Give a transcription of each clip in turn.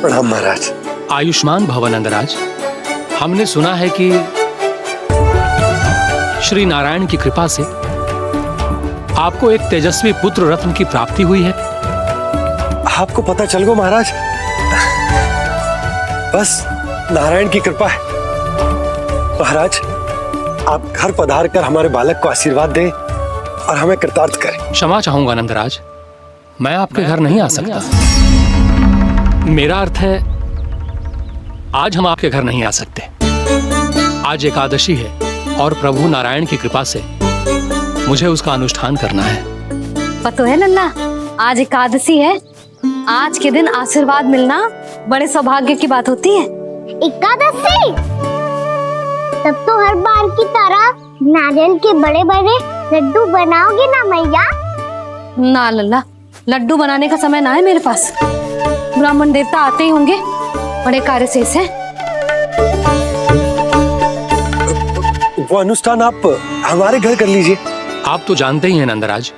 प्रणाम महाराज। आयुष्मान भव नंदराज। हमने सुना है कि श्री नारायण की कृपा से आपको एक तेजस्वी पुत्र रत्न की प्राप्ति हुई है। आपको पता चल गो महाराज, बस नारायण की कृपा है। महाराज, आप घर पधार कर हमारे बालक को आशीर्वाद दें और हमें कृतार्थ करें। क्षमा चाहूंगा नंदराज, मैं आपके घर नहीं आ सकता। मेरा अर्थ है आज हम आपके घर नहीं आ सकते। आज एकादशी है और प्रभु नारायण की कृपा से मुझे उसका अनुष्ठान करना है। पता है नन्ना, आज एकादशी है। आज के दिन आशीर्वाद मिलना बड़े सौभाग्य की बात होती है। एकादशी? तब तो हर बार की तरह नारियल के बड़े बड़े लड्डू बनाओगे ना मैया? ना लल्ला, लड्डू बनाने का समय ना है मेरे पास। ब्राह्मण देवता आते ही होंगे, बड़े कार्य शेष हैं। वो अनुष्ठान आप हमारे घर कर लीजिए। आप तो जानते ही हैं नंदराज,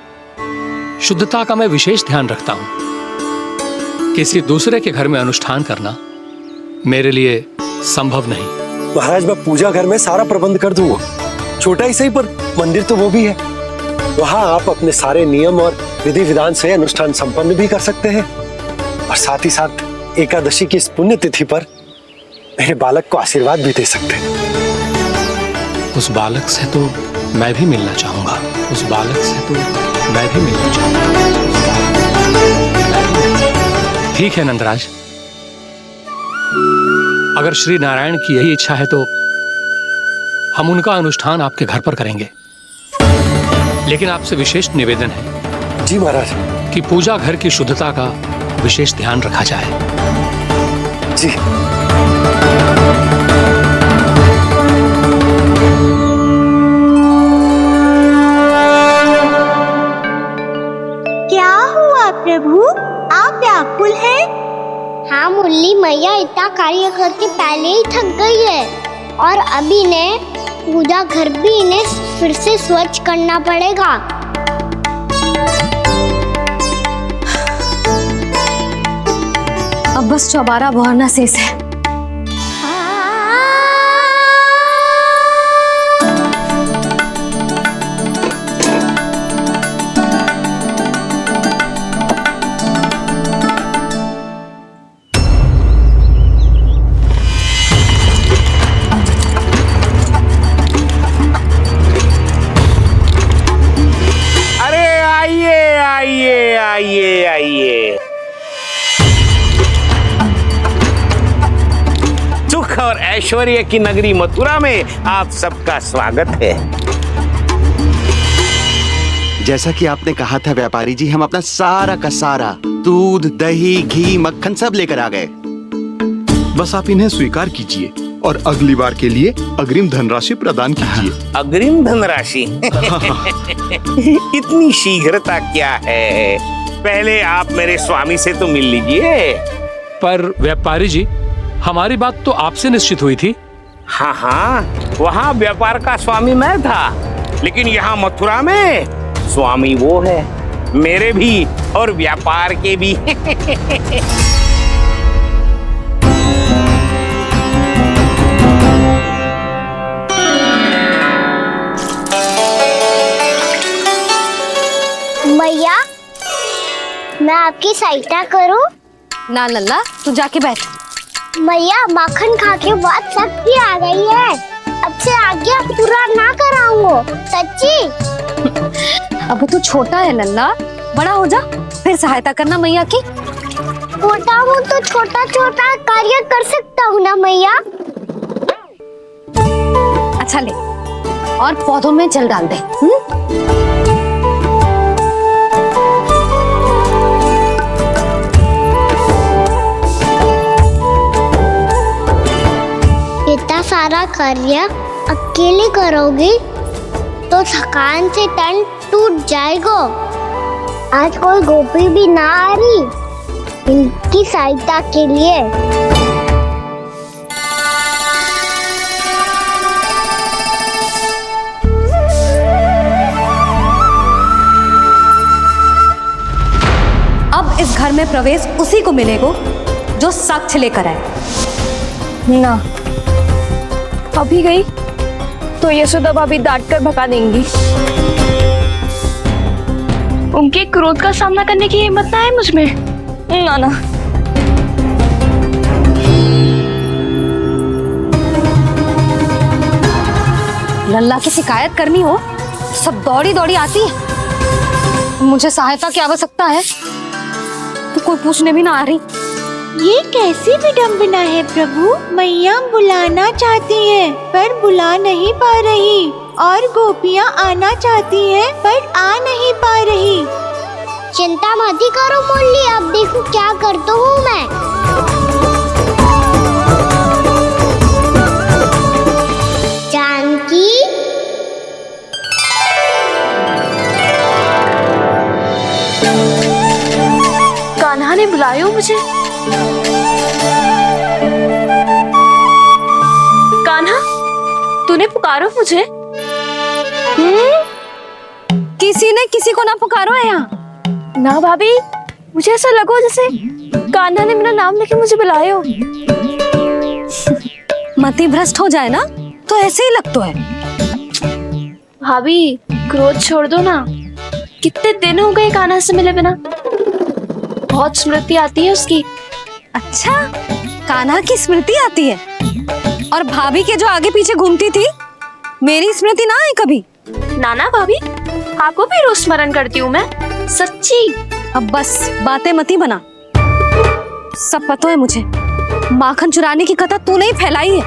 शुद्धता का मैं विशेष ध्यान रखता हूं। किसी दूसरे के घर में अनुष्ठान करना मेरे लिए संभव नहीं। महाराज, मैं पूजा घर में सारा प्रबंध कर दूंगा। छोटा ही सही, पर मंदिर तो वो भी है। वहां आप अपने सारे नियम और विधि विधान से अनुष्ठान संपन्न भी कर सकते हैं और साथ ही साथ एकादशी की इस पुण्य तिथि पर मेरे बालक को आशीर्वाद भी दे सकते हैं। उस बालक से तो मैं भी मिलना चाहूंगा। उस बालक से तो मैं भी मिलना चाहूंगा। ठीक है नंदराज, अगर श्री नारायण की यही इच्छा है तो हम उनका अनुष्ठान आपके घर पर करेंगे। लेकिन आपसे विशेष निवेदन है। जी महाराज। कि पूजा घर की शुद्धता का विशेष ध्यान रखा जाए। जी। क्या हुआ प्रभु, आप व्याकुल हैं? हाँ मुरली मैया इतना कार्य करके पहले ही थक गई है और अभी ने पूजा घर भी इन्हें फिर से स्वच्छ करना पड़ेगा। अब बस चौबारा बहाना शेष है। आइए। सुख और ऐश्वर्य की नगरी मथुरा में आप सबका स्वागत है। जैसा कि आपने कहा था व्यापारी जी, हम अपना सारा का सारा दूध, दही, घी, मक्खन सब लेकर आ गए। बस आप इन्हें स्वीकार कीजिए और अगली बार के लिए अग्रिम धनराशि प्रदान कीजिए। अग्रिम धनराशि? इतनी शीघ्रता क्या है? पहले आप मेरे स्वामी से तो मिल लीजिए। पर व्यापारी जी, हमारी बात तो आपसे निश्चित हुई थी। हाँ, वहाँ व्यापार का स्वामी मैं था, लेकिन यहाँ मथुरा में स्वामी वो है, मेरे भी और व्यापार के भी। भैया, मैं आपकी सहायता करूं? ना लल्ला, तू जाके बैठ। भैया, माखन खा के बहुत शक्ति आ गई है। अब से आगे पूरा ना कराऊंगा, सच्ची। अब तू छोटा है लल्ला, बड़ा हो जा फिर सहायता करना मैया की। छोटा हूँ तो छोटा छोटा कार्य कर सकता हूँ ना मैया। अच्छा ले, और पौधों में जल डाल दे। इतना सारा कार्य अकेले करोगी तो थकान से तन टूट जाएगा। आज कोई गोपी भी ना आ रही इनकी सहायता के लिए। अब इस घर में प्रवेश उसी को मिलेगा जो साक्ष्य लेकर आए। ना, अभी गई तो यशोदा भाभी डांट कर भगा देंगी। उनके क्रोध का सामना करने की हिम्मत ना है मुझ में। ना ना, लल्ला की शिकायत करनी हो सब दौड़ी दौड़ी आती है। मुझे सहायता की आवश्यकता है तो कोई पूछने भी ना आ रही। ये कैसी विडंबना है प्रभु। मैया बुलाना चाहती हैं पर बुला नहीं पा रही, और गोपियाँ आना चाहती हैं पर आ नहीं पा रही। चिंता मत ही करो मुरली, अब देखो क्या करता हूँ मैं। जानकी, कान्हा ने बुलाया मुझे। कान्हा, तूने पुकारो मुझे। किसी ने किसी को ना पुकारो है यहाँ। ना भाभी, मुझे ऐसा लगो जैसे कान्हा ने मेरा नाम लेके मुझे बुलाया हो। मति भ्रष्ट हो जाए ना तो ऐसे ही लगता है। भाभी, क्रोध छोड़ दो ना। कितने दिन हो गए कान्हा से मिले बिना। बहुत स्मृति आती है उसकी। अच्छा, कान्हा की स्मृति आती है? और भाभी के जो आगे पीछे घूमती थी, मेरी स्मृति ना आई कभी? नाना भाभी, आपको भी रोज स्मरण करती हूँ मैं, सच्ची। अब बस बातें मती बना। सब पता है मुझे। माखन चुराने की कथा तूने ही फैलाई है।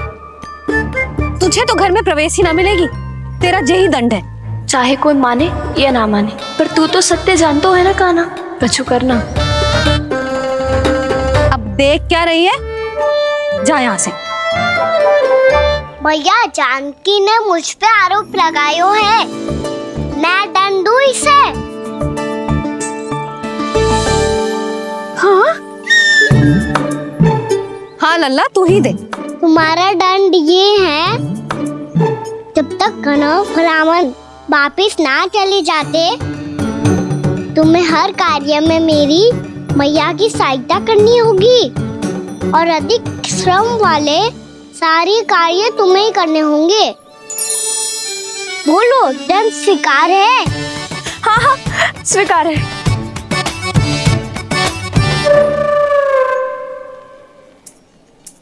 तुझे तो घर में प्रवेश ही ना मिलेगी। तेरा यही दंड है। चाहे कोई माने या ना माने, पर तू तो सत्य जानतो है ना कान्हा। कछु करना। अब देख क्या रही है, जा यहाँ से। भैया, जानकी ने मुझ पे आरोप लगायो है। मैं दंड दूं इसे? हाँ हाँ लल्ला, तू ही दे। तुम्हारा दंड ये है, जब तक कनव ब्राह्मण वापिस ना चले जाते, तुम्हें हर कार्य में मेरी मैया की सहायता करनी होगी, और अधिक श्रम वाले सारे कार्य तुम्हें ही करने होंगे। बोलो, दंड स्वीकार है? हाँ हाँ, स्वीकार है।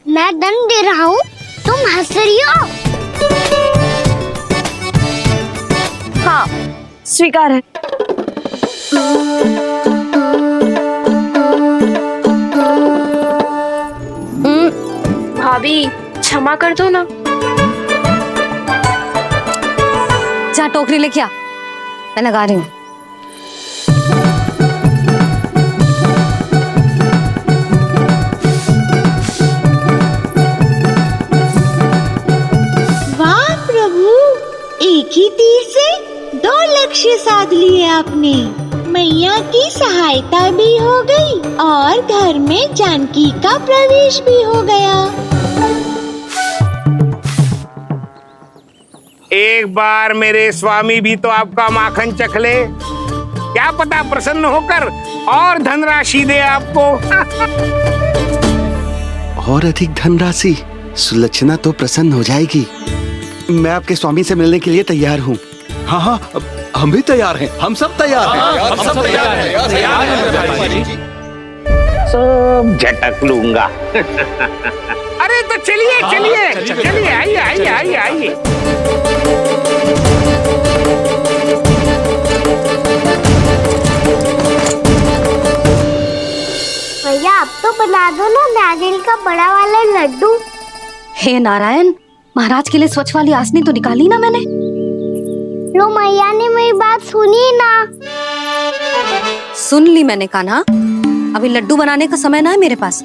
मैं दंड दे रहा हूँ, तुम हंस रही हो? हाँ, स्वीकार है। भाभी, क्षमा कर दो ना। जा टोकरी लेके आ, मैं लगा रही हूँ। वाह प्रभु, एक ही तीर से 2 लक्ष्य साध लिए आपने। मैया की सहायता भी हो गई और घर में जानकी का प्रवेश भी हो गया। एक बार मेरे स्वामी भी तो आपका माखन चख ले। क्या पता प्रसन्न होकर और धनराशि दे आपको। और अधिक धनराशि? सुलक्षणा तो प्रसन्न हो जाएगी। मैं आपके स्वामी से मिलने के लिए तैयार हूँ। हाँ हाँ, हम भी तैयार हैं। हम सब तैयार हैं। हम सब तैयार हैं। सब झटक लूंगा। अरे तो चलिए चलिए चलिए, आइए आइए आइए आइए। भैया, अब तो बना दो ना नारियल का बड़ा वाला लड्डू। हे नारायण, महाराज के लिए स्वच्छ वाली आसनी तो निकाली ना मैंने। लो, मैया ने मेरी बात सुनी ना। सुन ली मैंने कान्हा। अभी लड्डू बनाने का समय ना है मेरे पास।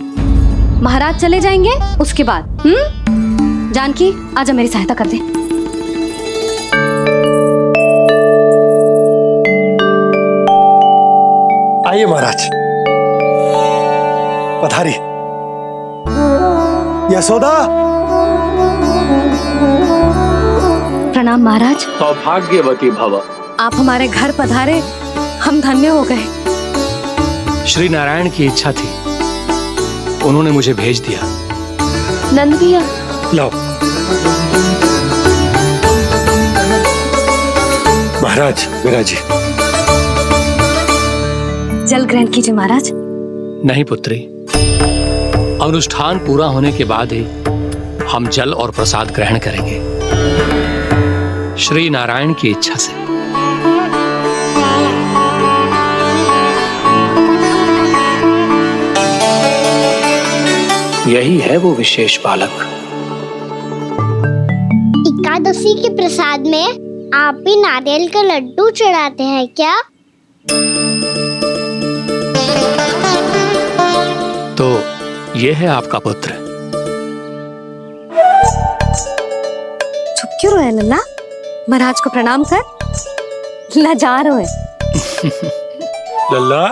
महाराज चले जाएंगे उसके बाद। जानकी, आजा मेरी सहायता कर दे। आइए महाराज, पधारी। यशोदा। प्रणाम महाराज। सौभाग्यवती भव। आप हमारे घर पधारे, हम धन्य हो गए। श्री नारायण की इच्छा थी उन्होंने मुझे भेज दिया। नंद भैया, लाओ। महाराज, मीरा जी। जल ग्रहण कीजिए महाराज। नहीं पुत्री, अनुष्ठान पूरा होने के बाद ही हम जल और प्रसाद ग्रहण करेंगे, श्री नारायण की इच्छा से। यही है वो विशेष बालक। एकादशी के प्रसाद में आप भी नारियल का लड्डू चढ़ाते हैं क्या? तो ये है आपका पुत्र। चुप क्यों रहे लल्ला? महाराज को प्रणाम कर। लाचार हो। लल्ला,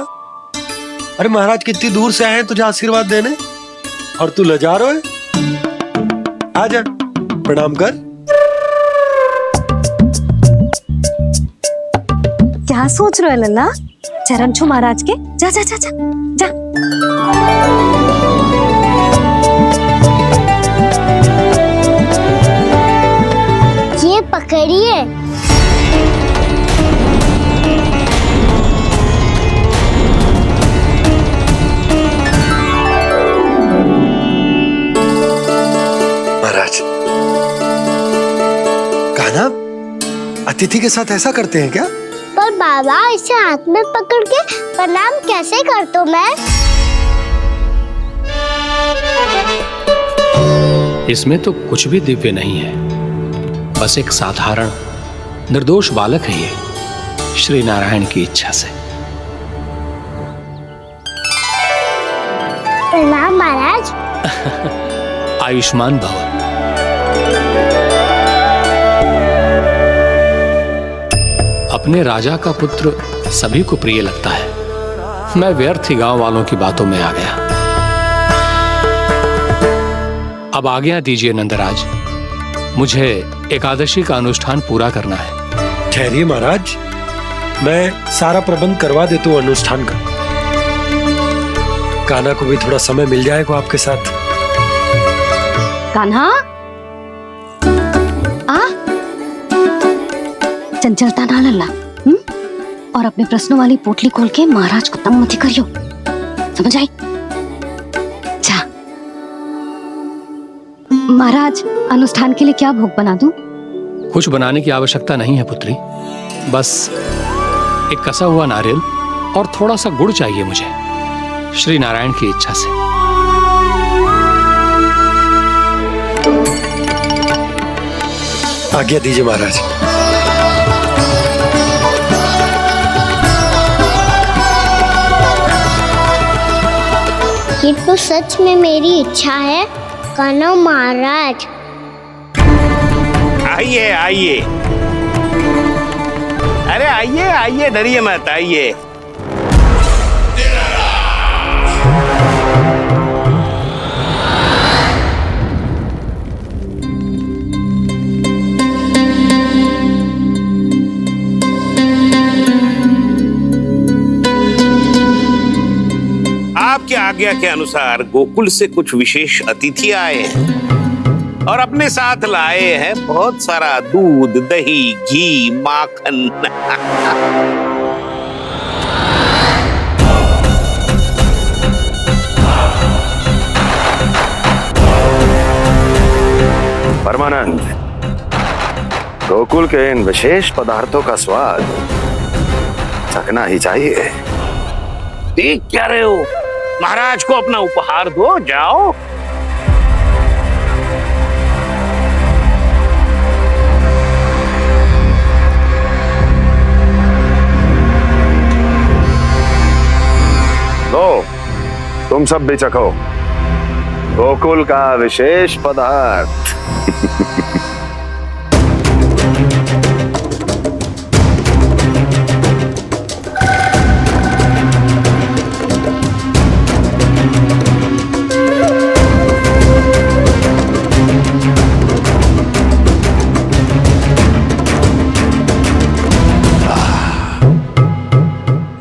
अरे महाराज कितनी दूर से आए हैं तुझे आशीर्वाद देने, और तू लजार हो? आजा, प्रणाम कर। क्या सोच रहे हो लल्ला? चरण छू महाराज के। जा जा जा जा जा। ये पकड़िए। महाराज, कान्हा, अतिथि के साथ ऐसा करते हैं क्या? पर बाबा, इसे हाथ में पकड़ के प्रणाम कैसे करता हूँ मैं? इसमें तो कुछ भी दिव्य नहीं है, बस एक साधारण निर्दोष बालक है ये, श्री नारायण की इच्छा से। प्रणाम महाराज। आयुष्मान भव। अपने राजा का पुत्र सभी को प्रिय लगता है। मैं व्यर्थ ही गांव वालों की बातों में आ गया। अब आज्ञा दीजिए नंदराज, मुझे एकादशी का अनुष्ठान पूरा करना है। ठहरिए महाराज, मैं सारा प्रबंध करवा देता हूँ अनुष्ठान का। कान्हा को भी थोड़ा समय मिल जाएगा आपके साथ। कान्हा, आ चंचलता ना लल्ला। और अपने प्रश्नों वाली पोटली खोल के महाराज को तंग मत करियो, समझ आई? जा। महाराज, अनुष्ठान के लिए क्या भोग बना दूं? कुछ बनाने की आवश्यकता नहीं है पुत्री, बस एक कसा हुआ नारियल और थोड़ा सा गुड़ चाहिए मुझे, श्री नारायण की इच्छा से। आज्ञा दीजिए महाराज। ये तो सच में मेरी इच्छा है कान्हा महाराज। आइए आइए, अरे आइए आइए, डरिए मत, आइए। आपकी आज्ञा के अनुसार गोकुल से कुछ विशेष अतिथि आए हैं और अपने साथ लाए हैं बहुत सारा दूध, दही, घी, माखन। परमानंद, गोकुल के इन विशेष पदार्थों का स्वाद चखना ही चाहिए। देख क्या रहे हो? महाराज को अपना उपहार दो, जाओ। लो, तुम सब भी चखो गोकुल का विशेष पदार्थ।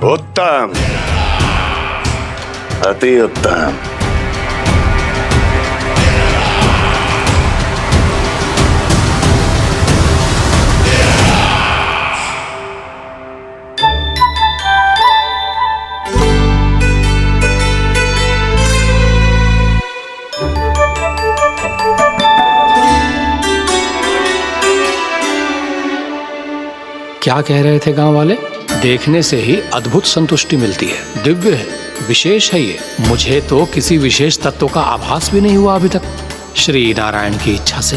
उत्तम, अति उत्तम। क्या कह रहे थे गांव वाले? देखने से ही अद्भुत संतुष्टि मिलती है, दिव्य है, विशेष है ये। मुझे तो किसी विशेष तत्व का आभास भी नहीं हुआ अभी तक, श्री नारायण की इच्छा से।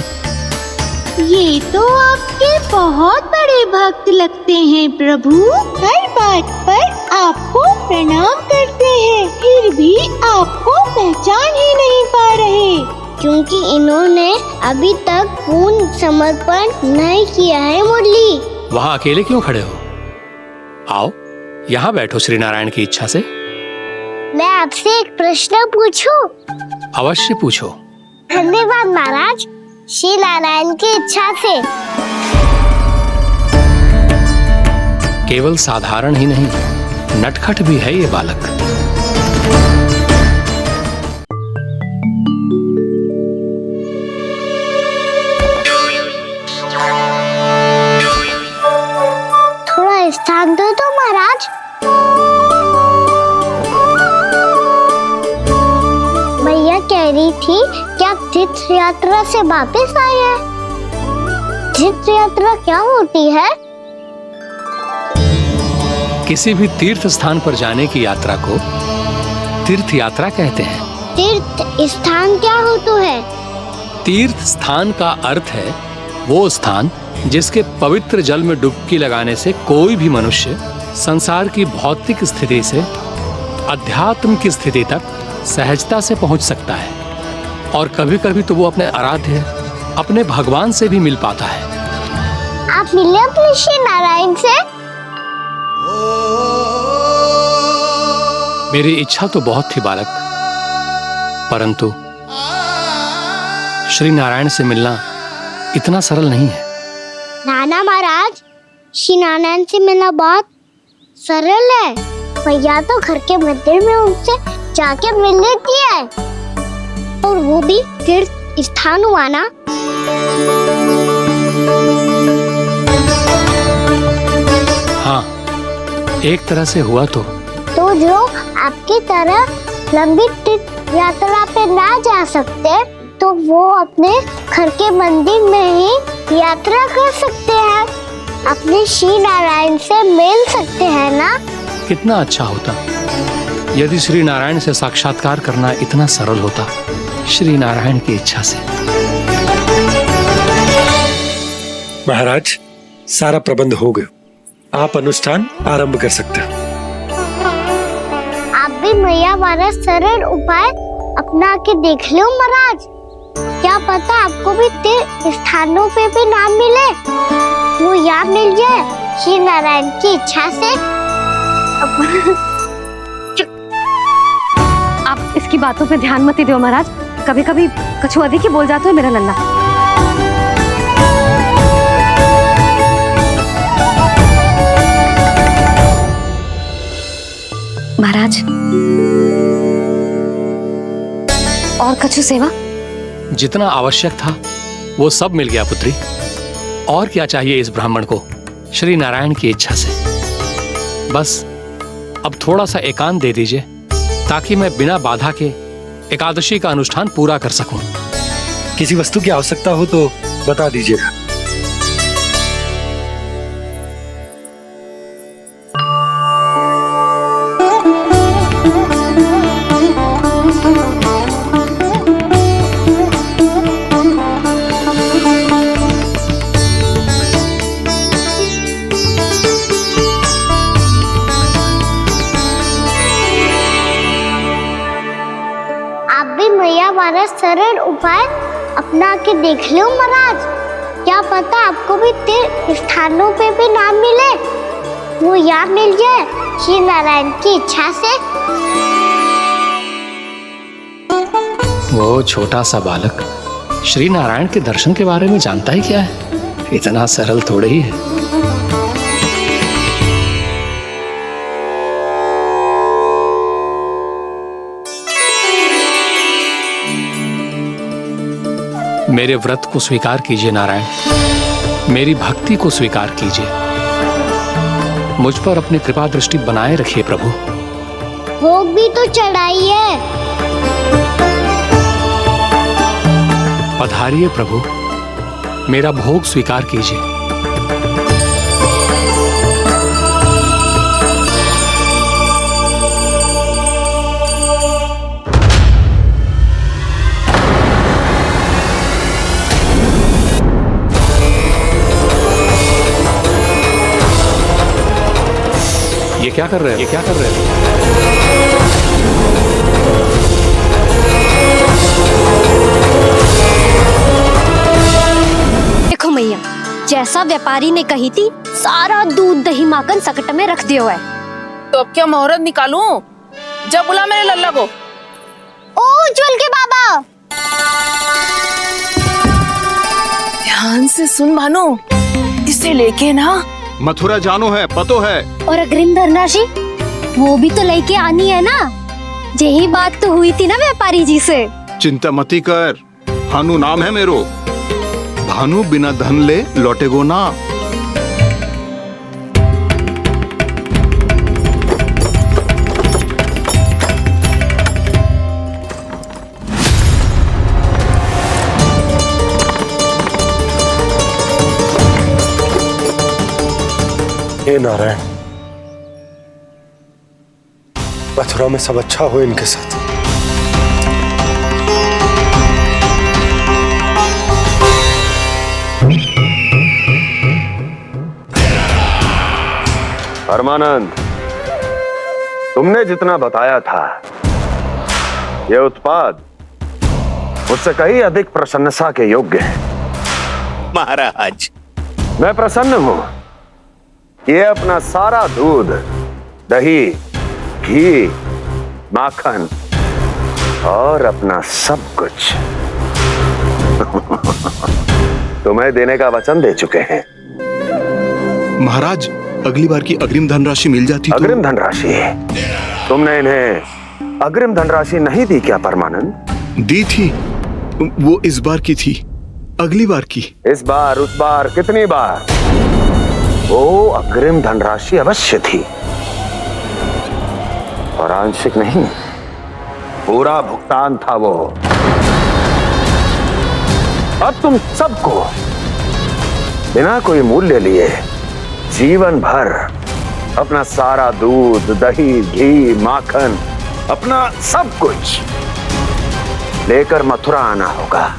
ये तो आपके बहुत बड़े भक्त लगते हैं प्रभु। हर बात पर आपको प्रणाम करते हैं, फिर भी आपको पहचान ही नहीं पा रहे। क्योंकि इन्होंने अभी तक पूर्ण समर्पण नहीं किया है मुरली। वहाँ अकेले क्यों खड़े हो? आओ यहाँ बैठो श्री नारायण की इच्छा से। मैं आपसे एक प्रश्न पूछूं? अवश्य पूछो। धन्यवाद महाराज, श्री नारायण की इच्छा से। केवल साधारण ही नहीं, नटखट भी है ये बालक। थोड़ा स्थान दो तो महाराज। भैया कह रही थी कि आप तीर्थ यात्रा से वापस आए हैं। तीर्थ यात्रा क्या होती है? किसी भी तीर्थ स्थान पर जाने की यात्रा को तीर्थ यात्रा कहते हैं। तीर्थ स्थान क्या होता है? तीर्थ स्थान का अर्थ है वो स्थान जिसके पवित्र जल में डुबकी लगाने से कोई भी मनुष्य संसार की भौतिक स्थिति से अध्यात्म की स्थिति तक सहजता से पहुंच सकता है, और कभी कभी तो वो अपने आराध्य, अपने भगवान से भी मिल पाता है। आप मिले अपने श्री नारायण से? मेरी इच्छा तो बहुत थी बालक, परंतु श्री नारायण से मिलना इतना सरल नहीं है। नाना महाराज, श्री नारायण से मिलना बहुत सरल है। भैया तो घर के मंदिर में उनसे जाके मिल लेती है, और वो भी तीर्थ स्थान हुआ ना। हाँ, एक तरह से हुआ तो जो आपकी तरह लंबी तीर्थ यात्रा पे ना जा सकते, तो वो अपने घर के मंदिर में ही यात्रा कर सकते हैं, अपने श्री नारायण से मिल सकते हैं ना। कितना अच्छा होता यदि श्री नारायण से साक्षात्कार करना इतना सरल होता, श्री नारायण की इच्छा से। महाराज, सारा प्रबंध हो गया, आप अनुष्ठान आरंभ कर सकते हैं। आप भी मैया वाला सरल उपाय अपना के देख लो महाराज। क्या पता आपको भी तीर्थ स्थानों पे भी नाम मिले, वो याद मिल जाए श्री नारायण की इच्छा से। आप इसकी बातों पे ध्यान मत दो महाराज, कभी कभी कछु अधिक ही बोल जाते हो मेरा लल्ला। महाराज, और कछु सेवा? जितना आवश्यक था वो सब मिल गया पुत्री। और क्या चाहिए इस ब्राह्मण को श्री नारायण की इच्छा से? बस अब थोड़ा सा एकांत दे दीजिए, ताकि मैं बिना बाधा के एकादशी का अनुष्ठान पूरा कर सकूं। किसी वस्तु की आवश्यकता हो तो बता दीजिएगा। सरल उपाय अपना के देख लो महाराज। क्या पता आपको भी तीर्थ स्थानों पे भी नाम मिले, वो याद मिल जाए श्री नारायण की इच्छा से। वो छोटा सा बालक श्री नारायण के दर्शन के बारे में जानता ही क्या है? इतना सरल थोड़े ही है। मेरे व्रत को स्वीकार कीजिए नारायण, मेरी भक्ति को स्वीकार कीजिए, मुझ पर अपनी कृपा दृष्टि बनाए रखिए प्रभु। भोग भी तो चढ़ाइए। पधारिए प्रभु, मेरा भोग स्वीकार कीजिए। क्या कर रहे हो? ये क्या कर रहे हो? देखो मैया, जैसा व्यापारी ने कही थी सारा दूध दही माखन सकट में रख दियो है। तो अब क्या मुहूर्त निकालूं? जब बुला मेरे लल्ला को। ओ उज्जवल के बाबा, ध्यान से सुन भानु, इसे लेके ना मथुरा जानो है, पतो है। और अग्रिम धनराशि वो भी तो लेके आनी है ना। यही बात तो हुई थी ना व्यापारी जी से। चिंता मती कर, भानु नाम है मेरो। भानु बिना धन ले लौटेगो ना। हे नारायण, मथुरा में सब अच्छा हो इनके साथ। परमानंद, तुमने जितना बताया था, यह उत्पाद मुझसे कहीं अधिक प्रशंसा के योग्य है। महाराज, मैं प्रसन्न हूं। ये अपना सारा दूध, दही, घी, माखन और अपना सब कुछ तुम्हें देने का वचन दे चुके हैं। महाराज, अगली बार की अग्रिम धनराशि मिल जाती तो। अग्रिम धनराशि? तुमने इन्हें अग्रिम धनराशि नहीं दी क्या परमानंद? दी थी, वो इस बार की थी, अगली बार की। इस बार, उस बार, कितनी बार? वो अग्रिम धनराशि अवश्य थी, और आंशिक नहीं, पूरा भुगतान था वो। अब तुम सबको बिना कोई मूल्य लिए जीवन भर अपना सारा दूध, दही, घी, माखन, अपना सब कुछ लेकर मथुरा आना होगा।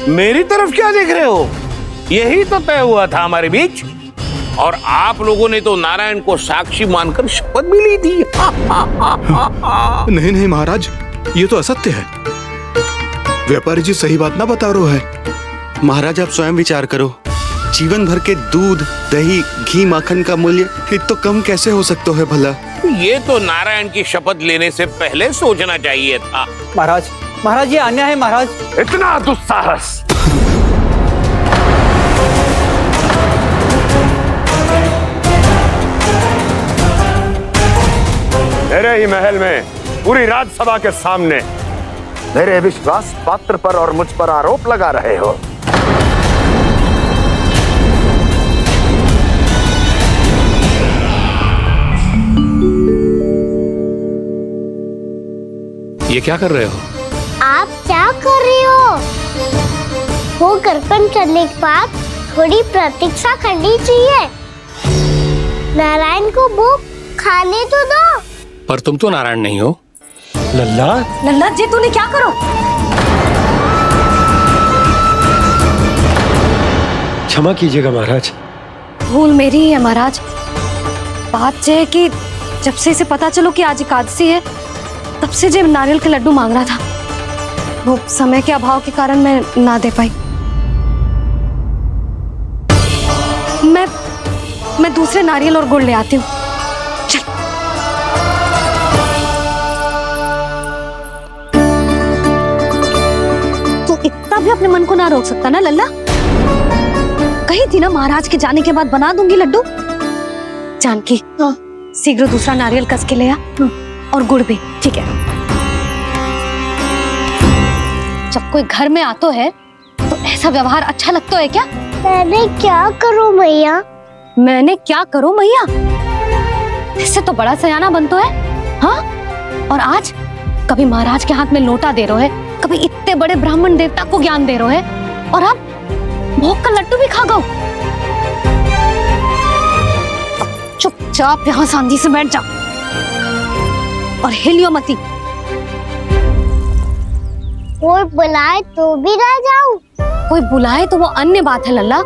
मेरी तरफ क्या देख रहे हो? यही तो तय हुआ था हमारे बीच, और आप लोगों ने तो नारायण को साक्षी मानकर शपथ भी ली थी। नहीं नहीं महाराज, ये तो असत्य है। व्यापारी जी सही बात ना बता रहे है। महाराज, आप स्वयं विचार करो। जीवन भर के दूध, दही, घी, माखन का मूल्य इतना कम कैसे हो सकता है भला? ये तो नारायण की शपथ लेने से पहले सोचना चाहिए था। महाराज, महाराज, ये अन्याय है महाराज। इतना दुस्साहस! मेरे ही महल में पूरी राजसभा के सामने मेरे विश्वास पात्र पर और मुझ पर आरोप लगा रहे हो। ये क्या कर रहे हो? आप क्या कर रहे हो? वो करपन करने के बाद थोड़ी प्रतीक्षा करनी चाहिए। नारायण को भूख खाने तो दो। पर तुम तो नारायण नहीं हो। लल्ला, लल्ला जी, तूने क्या करो? क्षमा कीजिएगा महाराज। भूल मेरी ही है महाराज। बात यह है कि जब से इसे पता चलो कि आज एकादशी है, तब से जब नारियल के लड्डू मांग रहा था। वो समय के अभाव के कारण मैं ना दे पाई। मैं दूसरे नारियल और गुड़ ले आती हूँ। चल। तू इतना भी अपने मन को ना रोक सकता ना लल्ला? कही थी ना महाराज के जाने के बाद बना दूंगी लड्डू। जानकी, शीघ्र दूसरा नारियल कस के ले आ, और गुड़ भी। ठीक है। जब कोई घर में आतो है तो ऐसा व्यवहार अच्छा लगता है क्या? मैंने क्या करूं मैया? मैंने क्या करूं मैया? इससे तो बड़ा सयाना बनतो है। हाँ? और आज कभी महाराज के हाथ में लोटा दे रहे है, कभी इतने बड़े ब्राह्मण देवता को ज्ञान दे रहे है, और अब भोग का लड्डू भी खा गो। चुपचाप यहाँ शांति से बैठ जा। और हिलियो मती। कोई बुलाए तो भी ना जाऊं? कोई बुलाए तो वो अन्य बात है लल्ला,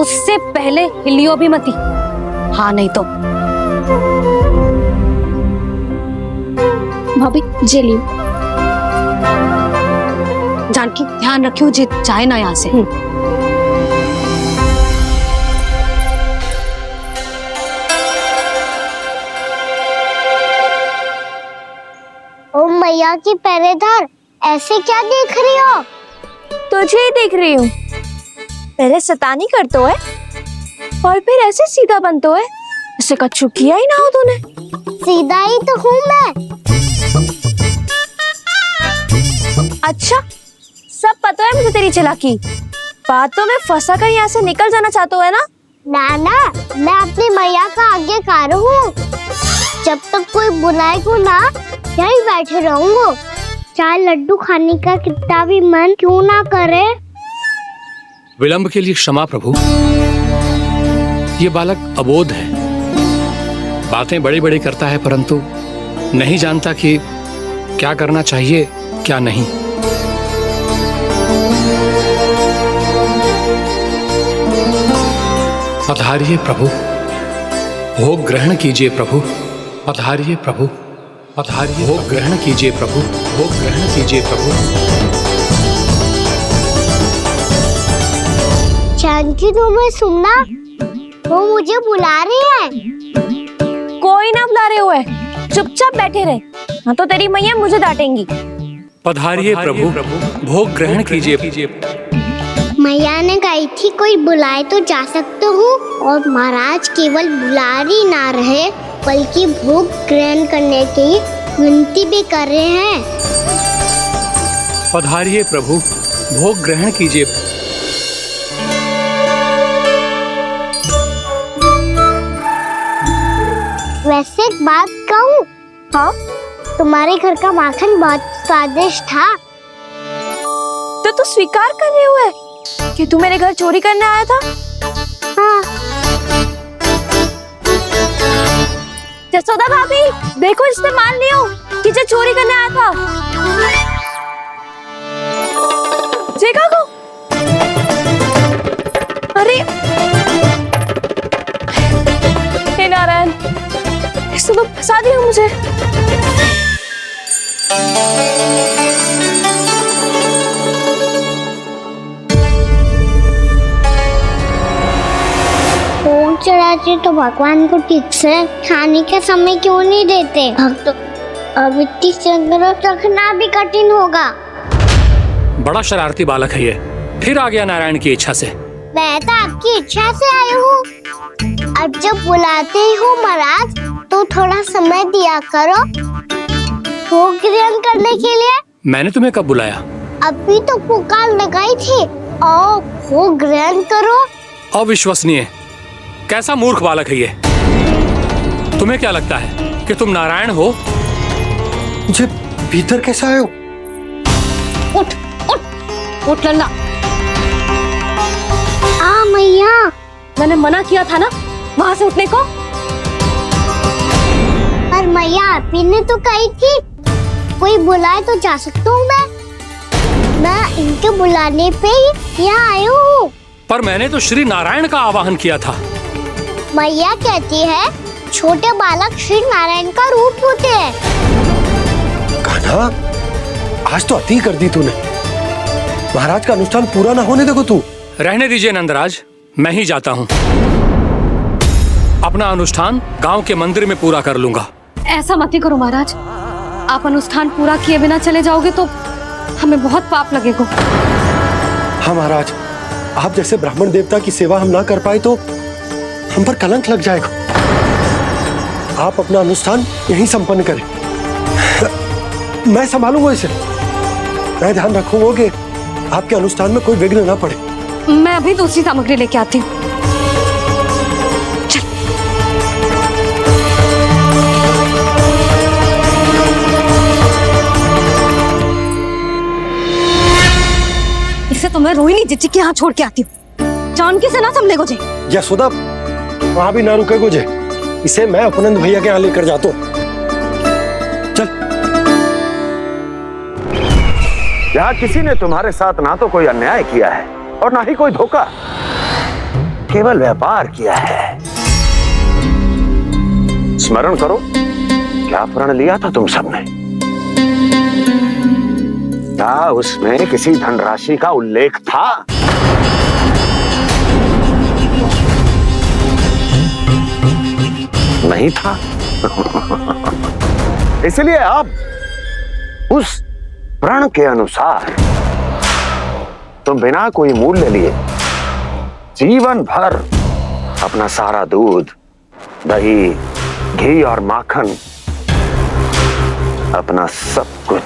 उससे पहले हिलियो भी मती। हाँ नहीं तो। भाभी जे लियो। जानकी ध्यान रखियो जे जाए ना यहाँ से। ओ मैया की पहरेदार, ऐसे क्या देख रही हो? तुझे ही देख रही हूँ। पहले शैतानी करतो है और फिर ऐसे सीधा बनतो है, ऐसे कछु किया ही ना हो तूने। सीधा ही तो हूँ मैं। अच्छा, सब पता है मुझे तेरी चालाकी। बातों में फंसा कर यहाँ से निकल जाना चाहते हो है ना? नाना, मैं अपनी मैया का आज्ञाकार हूँ। जब तक कोई बुलाएगा ना, यहीं बैठे रहूंगा। चाहे लड्डू खाने का कितना भी मन क्यों ना करे। विलंब के लिए क्षमा प्रभु। ये बालक अबोध है, बातें बड़ी बड़ी करता है परंतु नहीं जानता कि क्या करना चाहिए क्या नहीं। पधारिए प्रभु, भोग ग्रहण कीजिए प्रभु। पधारिए प्रभु, पधारिए, भोग ग्रहण कीजिए प्रभु। भोग ग्रहण कीजिए प्रभु। जानकी, तुम्हें सुनना, वो मुझे बुला रही है। कोई ना बुला रहे हुए, चुपचाप बैठे रहे, हाँ तो तेरी मैया मुझे डांटेंगी। पधारिए प्रभु, भोग ग्रहण कीजिए। मैया ने कही थी कोई बुलाए तो जा सकते हूँ, और महाराज केवल बुलारी ना रहे बल्कि भोग ग्रहण करने की विनती भी कर रहे हैं। पधारिए प्रभु, भोग ग्रहण कीजिए। वैसे एक बात कहूँ? हाँ? तुम्हारे घर का माखन बहुत स्वादिष्ट था। तो तू स्वीकार कर रहे हुए कि तू मेरे घर चोरी करने आया था? हाँ। जसोदा भाभी, देखो इसने मान लियो कि जो चोरी करने आया था। देखा को? अरे हे नारायण, इसने तो फंसा दिया मुझे। भोग चढ़ाते तो भगवान को ठीक से खाने का समय क्यों नहीं देते? भक्त अब इतनी संग्रह रखना भी कठिन होगा। बड़ा शरारती बालक है ये, फिर आ गया नारायण की इच्छा से। मैं तो आपकी इच्छा से आई हूँ। अब जब बुलाते ही हो महाराज, तो थोड़ा समय दिया करो भोग ग्रहण करने के लिए। मैंने तुम्हें कब बुलाया? अभी तो पुकार लगाई थी, आओ भोग ग्रहण करो। अविश्वसनीय, कैसा मूर्ख बालक है ये। तुम्हें क्या लगता है कि तुम नारायण हो? मुझे भीतर कैसा आए हो? उठ उठ उठ लल्ला। मैया, मैंने मना किया था ना वहां से उठने को। पर मैया, आपी ने तो कही थी कोई बुलाए तो जा सकता हूँ मैं इनके बुलाने पे ही यहाँ आई हूँ। पर मैंने तो श्री नारायण का आवाहन किया था। मैया कहती है छोटे बालक श्री नारायण का रूप होते हैं। कान्हा, आज तो अति कर दी तूने। महाराज का अनुष्ठान पूरा ना होने देखो तू। रहने दीजिए नंदराज, मैं ही जाता हूँ। अपना अनुष्ठान गांव के मंदिर में पूरा कर लूंगा। ऐसा मत ही करो महाराज, आप अनुष्ठान पूरा किए बिना चले जाओगे तो हमें बहुत पाप लगेगा। हाँ महाराज, आप जैसे ब्राह्मण देवता की सेवा हम ना कर पाए तो हम पर कलंक लग जाएगा। आप अपना अनुष्ठान यहीं संपन्न करें, मैं संभालूंगा इसे। मैं ध्यान रखूंगा कि आपके अनुष्ठान में कोई विघ्न ना पड़े। मैं अभी दूसरी सामग्री लेके आती हूँ। इसे तो मैं रोहिणी जीजी के यहाँ छोड़ के आती हूँ। जानकी से ना संभले गुजे। यशोदा, वहां भी ना रुके गुजे। इसे मैं अपनंद भैया के यहाँ लेकर जाता हूँ। चल यहाँ किसी ने तुम्हारे साथ ना तो कोई अन्याय किया है और ना ही कोई धोखा, केवल व्यापार किया है। स्मरण करो, क्या प्रण लिया था तुम सबने? क्या उसमें किसी धनराशि का उल्लेख था? नहीं था। इसलिए आप उस प्रण के अनुसार तुम बिना कोई मूल्य लिए जीवन भर अपना सारा दूध, दही, घी और माखन, अपना सब कुछ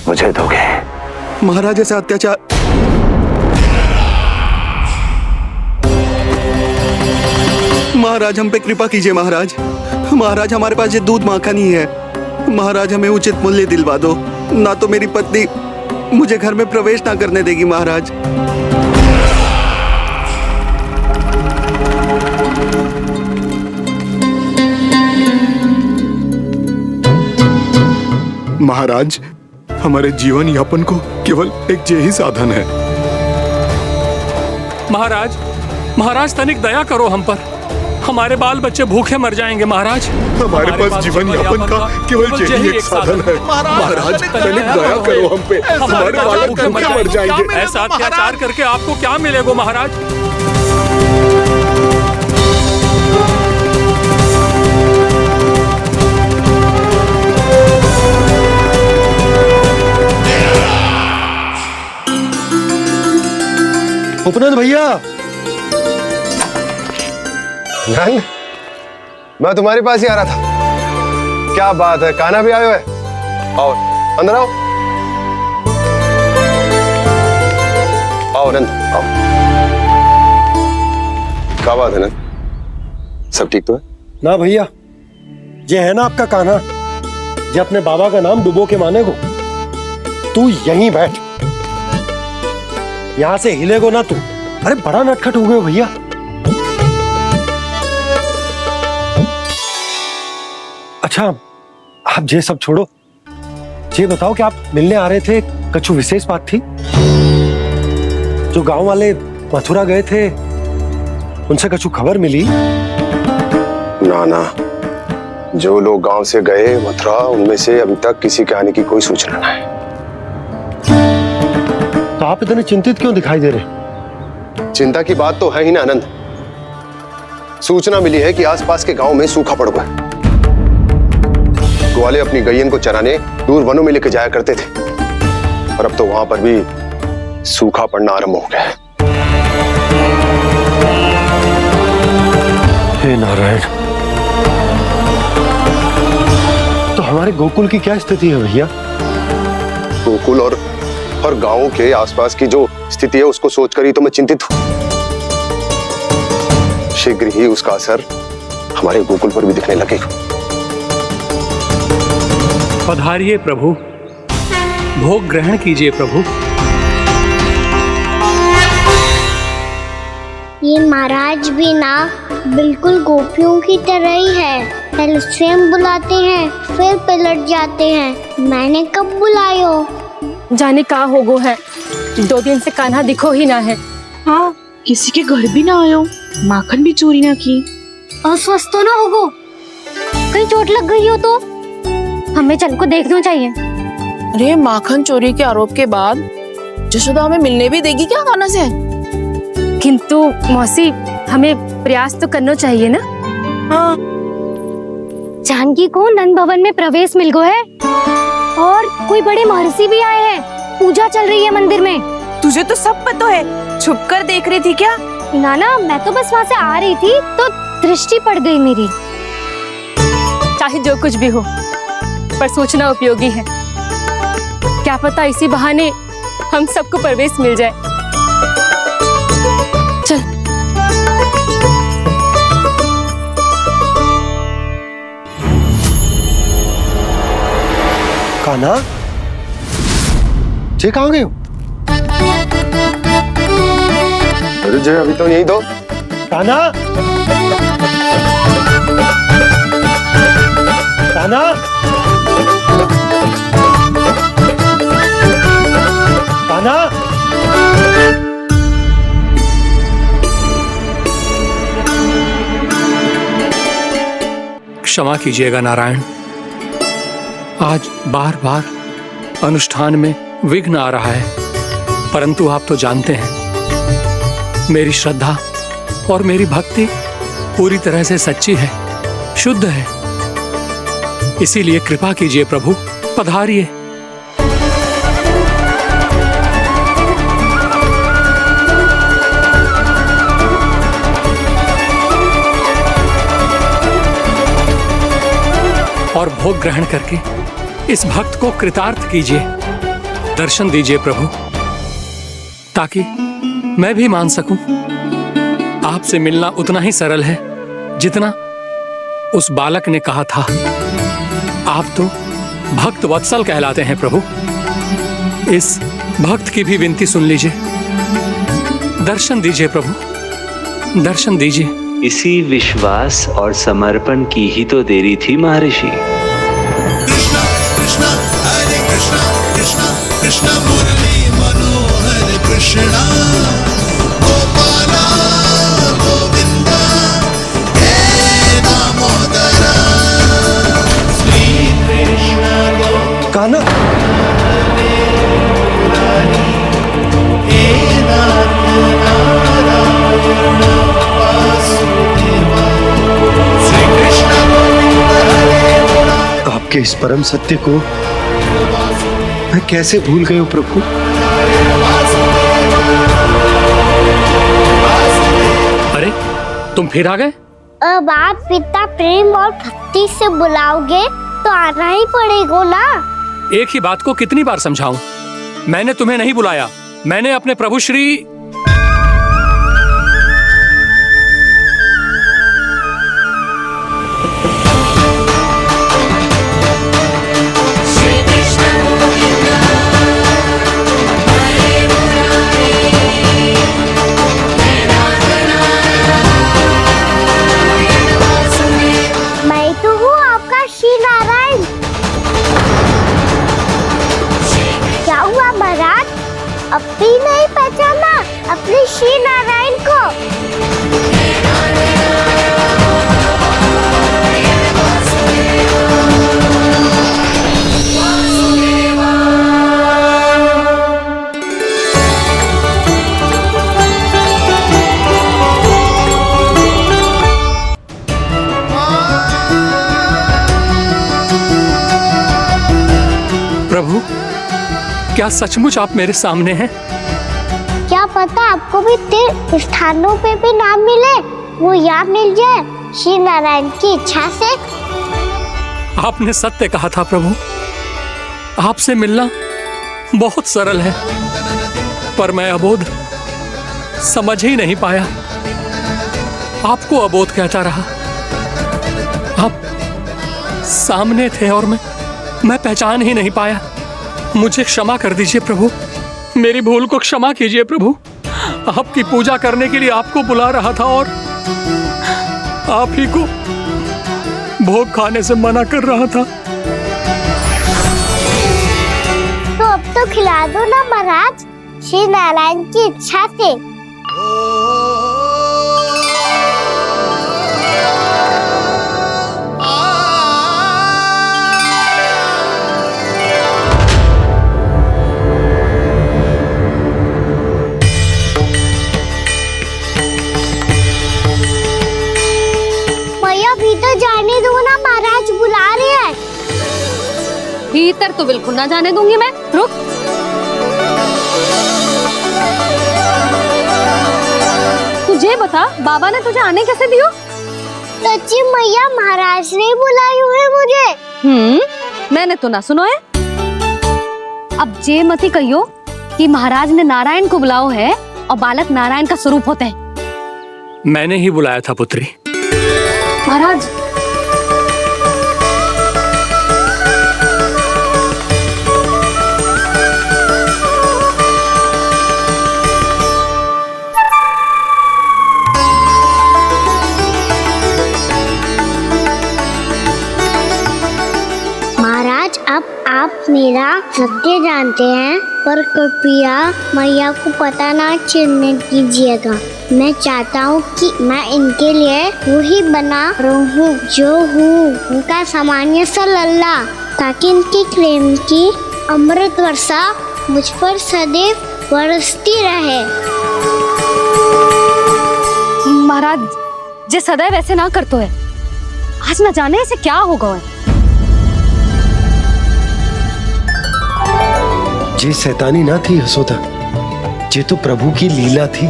मुझे दोगे। महाराज ऐसा अत्याचार। महाराज हम पे कृपा कीजिए महाराज। महाराज हमारे पास ये दूध माखन ही है। महाराज हमें उचित मूल्य दिलवा दो, ना तो मेरी पत्नी मुझे घर में प्रवेश ना करने देगी महाराज। महाराज हमारे जीवन यापन को केवल एक यही साधन है। महाराज, महाराज तनिक दया करो हम पर। हमारे बाल बच्चे भूखे मर जाएंगे महाराज। हमारे पास जीवन यापन का केवल यही एक साधन है। महाराज तनिक दया करो हम पे, हमारे बालक भूखे मर जाएंगे। ऐसा अत्याचार करके आपको क्या मिलेगा महाराज? उपनंद भैया, नंद, मैं तुम्हारे पास ही आ रहा था। क्या बात है, कान्हा भी आयो है? आओ अंदर आओ। आओ नंद आओ। क्या बात है नंद, सब ठीक तो है? ना भैया, ये है ना आपका कान्हा, ये अपने बाबा का नाम डुबो के माने को। तू यहीं बैठ, यहां से हिलेगो ना तू। अरे बड़ा नटखट हो गए भैया। अच्छा आप ये सब छोड़ो, ये बताओ कि आप मिलने आ रहे थे, कछु विशेष बात थी? जो गांव वाले मथुरा गए थे उनसे कछु खबर मिली? ना ना, जो लोग गांव से गए मथुरा, उनमें से अभी तक किसी के आने की कोई सूचना नहीं। तो आप इतने चिंतित क्यों दिखाई दे रहे? चिंता की बात तो है ही ना आनंद। सूचना मिली है कि आसपास के गांव में सूखा पड़ गया। ग्वाले अपनी गैयन को चराने दूर वनों में लेकर जाया करते थे, और अब तो वहां पर भी सूखा पड़ना आरंभ हो गया है। हे नारायण, तो हमारे गोकुल की क्या स्थिति है भैया? गोकुल और गांवों के आसपास की जो स्थिति है उसको सोचकर ही तो मैं चिंतित हूं। शीघ्र ही उसका असर हमारे गोकुल पर भी दिखने लगेगा। पधारिए प्रभु, भोग ग्रहण कीजिए प्रभु। ये महाराज भी ना बिल्कुल गोपियों की तरह ही है। पहले स्वयं बुलाते हैं, फिर पलट जाते हैं। मैंने कब बुलायो? जाने का होगो है, 2 दिन से कान्हा दिखो ही ना है। हाँ, किसी के घर भी ना आयो, माखन भी चोरी ना की। अस्वस्थ तो ना होगो, कहीं चोट लग गई हो तो? हमें चल को देखना चाहिए। अरे माखन चोरी के आरोप के बाद जशोदा हमें मिलने भी देगी क्या कान्हा से? किंतु मौसी, हमें प्रयास तो करना चाहिए ना। हाँ, जानकी को नंद भवन में प्रवेश मिल गो है, और कोई बड़े महर्षि भी आए हैं। पूजा चल रही है मंदिर में। तुझे तो सब पता है, छुप कर देख रही थी क्या? नाना, मैं तो बस वहाँ से आ रही थी तो दृष्टि पड़ गई मेरी। चाहे जो कुछ भी हो, पर सूचना उपयोगी है। क्या पता इसी बहाने हम सबको प्रवेश मिल जाए। चल। कान्हा, जे कहाँ गए हो? अरे जय, अभी तो यही दो। कान्हा, कान्हा, क्षमा कीजिएगा नारायण। आज बार बार अनुष्ठान में विघ्न आ रहा है, परंतु आप तो जानते हैं मेरी श्रद्धा और मेरी भक्ति पूरी तरह से सच्ची है, शुद्ध है। इसीलिए कृपा कीजिए प्रभु, पधारिए। और भोग ग्रहण करके इस भक्त को कृतार्थ कीजिए। दर्शन दीजिए प्रभु, ताकि मैं भी मान सकूं आपसे मिलना उतना ही सरल है जितना उस बालक ने कहा था। आप तो भक्त वत्सल कहलाते हैं प्रभु। इस भक्त की भी विनती सुन लीजिए। दर्शन दीजिए प्रभु, दर्शन दीजिए। इसी विश्वास और समर्पण की ही तो देरी थी महर्षि। कृष्णा कृष्णा हरे कृष्णा कृष्णा कृष्णा मुरली मनोहर कृष्णा गोपाला गोविंदा हे दामोदरा श्री कृष्ण कान्हा। आपके इस परम सत्य को मैं कैसे भूल गया प्रभु। अरे तुम फिर आ गए? अब आप इतना प्रेम और भक्ति से बुलाओगे तो आना ही पड़ेगा ना। एक ही बात को कितनी बार समझाऊं? मैंने तुम्हें नहीं बुलाया, मैंने अपने प्रभु श्री अब भी नहीं पहचाना अपने श्री नारायण को? प्रभु, क्या सचमुच आप मेरे सामने हैं? क्या पता आपको भी तीर्थ स्थानों पे भी नाम मिले, वो यहाँ मिल जाए श्री नारायण की इच्छा से। आपने सत्य कहा था प्रभु, आपसे मिलना बहुत सरल है, पर मैं अबोध समझ ही नहीं पाया। आपको अबोध कहता रहा। आप सामने थे और मैं पहचान ही नहीं पाया। मुझे क्षमा कर दीजिए प्रभु, मेरी भूल को क्षमा कीजिए प्रभु। आपकी पूजा करने के लिए आपको बुला रहा था और आप ही को भोग खाने से मना कर रहा था। तो अब तो खिला दो ना महाराज, श्री नारायण की इच्छा से। भीतर जाने दो ना, महाराज बुला रहे हैं। भीतर तो बिल्कुल ना जाने दूंगी मैं। रुक। तुझे बता, बाबा ने तुझे आने कैसे दियो? सच्ची मैया, महाराज ने बुलाई हुई मुझे। मैंने तो ना सुनो है। अब जे मती कहियो कि महाराज ने नारायण को बुलाओ है और बालक नारायण का स्वरूप होते हैं। मैंने ही बुलाया था पुत्री। महाराज, महाराज अब आप मेरा सत्य जानते हैं, पर कृपया मैया को पता ना चलने दीजिएगा। मैं चाहता हूँ कि मैं इनके लिए वही बना रहूँ जो हूँ, उनका सामान्य सा लल्ला, ताकि इनके प्रेम की अमृत वर्षा मुझ पर सदैव बरसती रहे। महाराज जे सदैव ऐसे ना करतो है, आज न जाने इसे क्या होगा है। जे शैतानी ना थी यशोदा, जे तो प्रभु की लीला थी।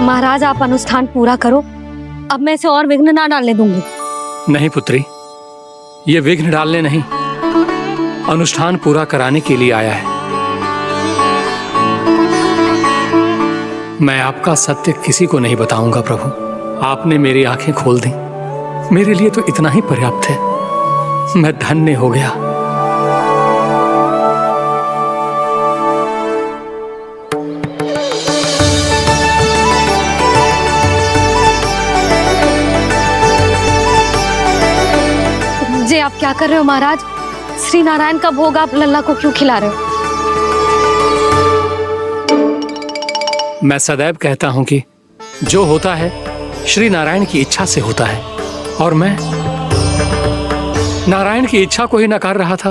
महाराज आप अनुष्ठान पूरा करो, अब मैं इसे और विघ्न ना डालने दूंगी। नहीं पुत्री, ये विघ्न डालने नहीं, अनुष्ठान पूरा कराने के लिए आया है। मैं आपका सत्य किसी को नहीं बताऊंगा प्रभु। आपने मेरी आंखें खोल दी, मेरे लिए तो इतना ही पर्याप्त है। मैं धन्य हो गया। जे आप क्या कर रहे हो महाराज? श्री नारायण का भोग आप लल्ला को क्यों खिला रहे हो? मैं सदैव कहता हूं कि जो होता है श्री नारायण की इच्छा से होता है, और मैं नारायण की इच्छा को ही नकार रहा था।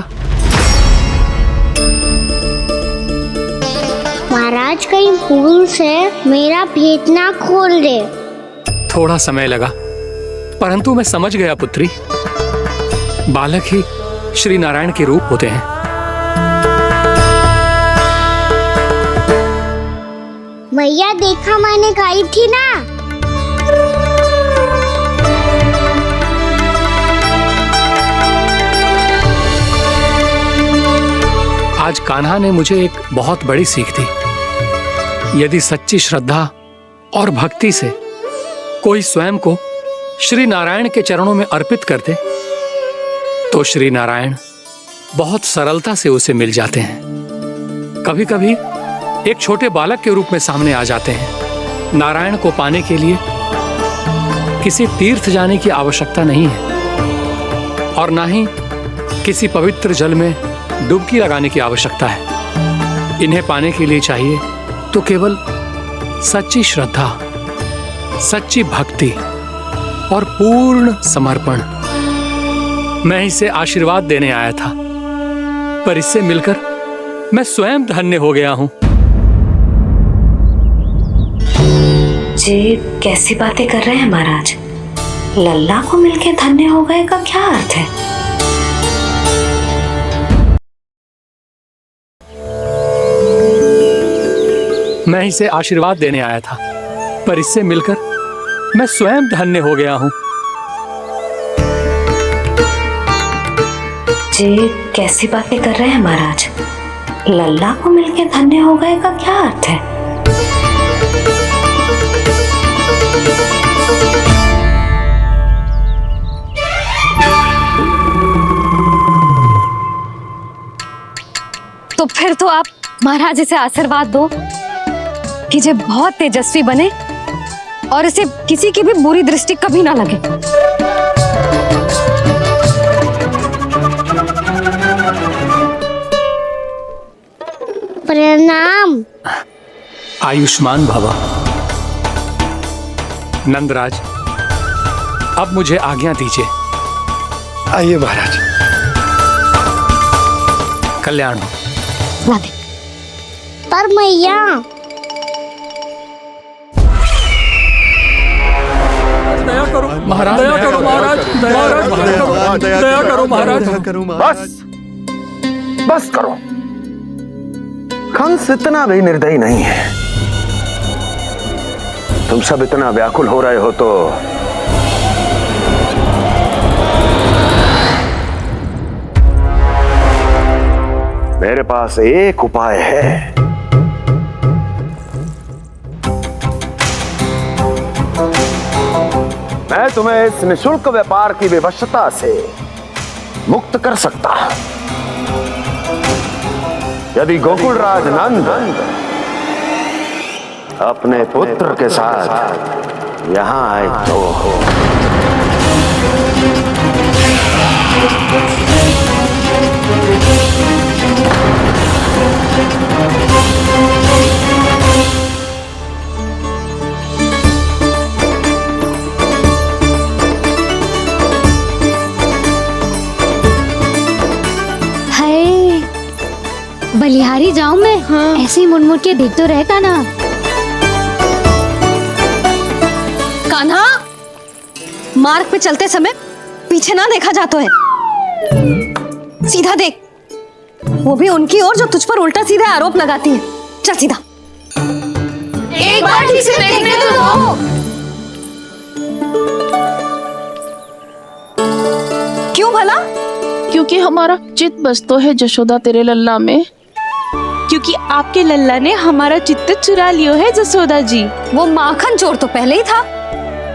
महाराज कहीं भूल से मेरा भेद ना खोल दे। थोड़ा समय लगा, परंतु मैं समझ गया पुत्री। बालक ही श्री नारायण के रूप होते हैं। मैया देखा मैंने कही थी ना। आज कान्हा ने मुझे एक बहुत बड़ी सीख दी। यदि सच्ची श्रद्धा और भक्ति से कोई स्वयं को श्री नारायण के चरणों में अर्पित कर दे, तो श्री नारायण बहुत सरलता से उसे मिल जाते हैं। कभी कभी एक छोटे बालक के रूप में सामने आ जाते हैं। नारायण को पाने के लिए किसी तीर्थ जाने की आवश्यकता नहीं है, और ना ही किसी पवित्र जल में डुबकी लगाने की आवश्यकता है। इन्हें पाने के लिए चाहिए तो केवल सच्ची श्रद्धा, सच्ची भक्ति और पूर्ण समर्पण। मैं इसे आशीर्वाद देने आया था, पर इससे मिलकर मैं स्वयं धन्य हो गया हूं। जी कैसी बातें कर रहे हैं महाराज? लल्ला को मिलके धन्य हो गए का क्या अर्थ है? मैं इसे आशीर्वाद देने आया था, पर इससे मिलकर मैं स्वयं धन्य हो गया हूं। जी कैसी बातें कर रहे हैं महाराज? लल्ला को मिलके धन्य हो गए का क्या अर्थ है? तो फिर तो आप महाराज इसे आशीर्वाद दो कि ये बहुत तेजस्वी बने और इसे किसी की भी बुरी दृष्टि कभी ना लगे। प्रणाम। आयुष्मान भव। नंदराज, अब मुझे आज्ञा दीजिए। आइए महाराज। कल्याण हो। राधे। पर मैया दया करो महाराज, दया करो महाराज, दया करो महाराज। बस बस करो। कंस इतना भी निर्दयी नहीं है। तुम सब इतना व्याकुल हो रहे हो तो मेरे पास एक उपाय है। मैं तुम्हें इस निःशुल्क व्यापार की विवशता से मुक्त कर सकता हूं। यदि गोकुलराज नंद अपने पुत्र के साथ यहाँ आए तो बलिहारी जाऊं मैं? ऐसे ही मुड़ मुड़ के देख तो रहता ना। कान्हा, मार्ग पे चलते समय पीछे ना देखा जाता है, सीधा देख, वो भी उनकी ओर जो तुझ पर उल्टा सीधे आरोप लगाती है। चल सीधा। एक बार ठीक से देखने तो दो। क्यों भला? क्योंकि हमारा चित्त बसतो है जशोदा तेरे लल्ला में। क्योंकि आपके लल्ला ने हमारा चित्त चुरा लियो है जसोदा जी। वो माखन चोर तो पहले ही था,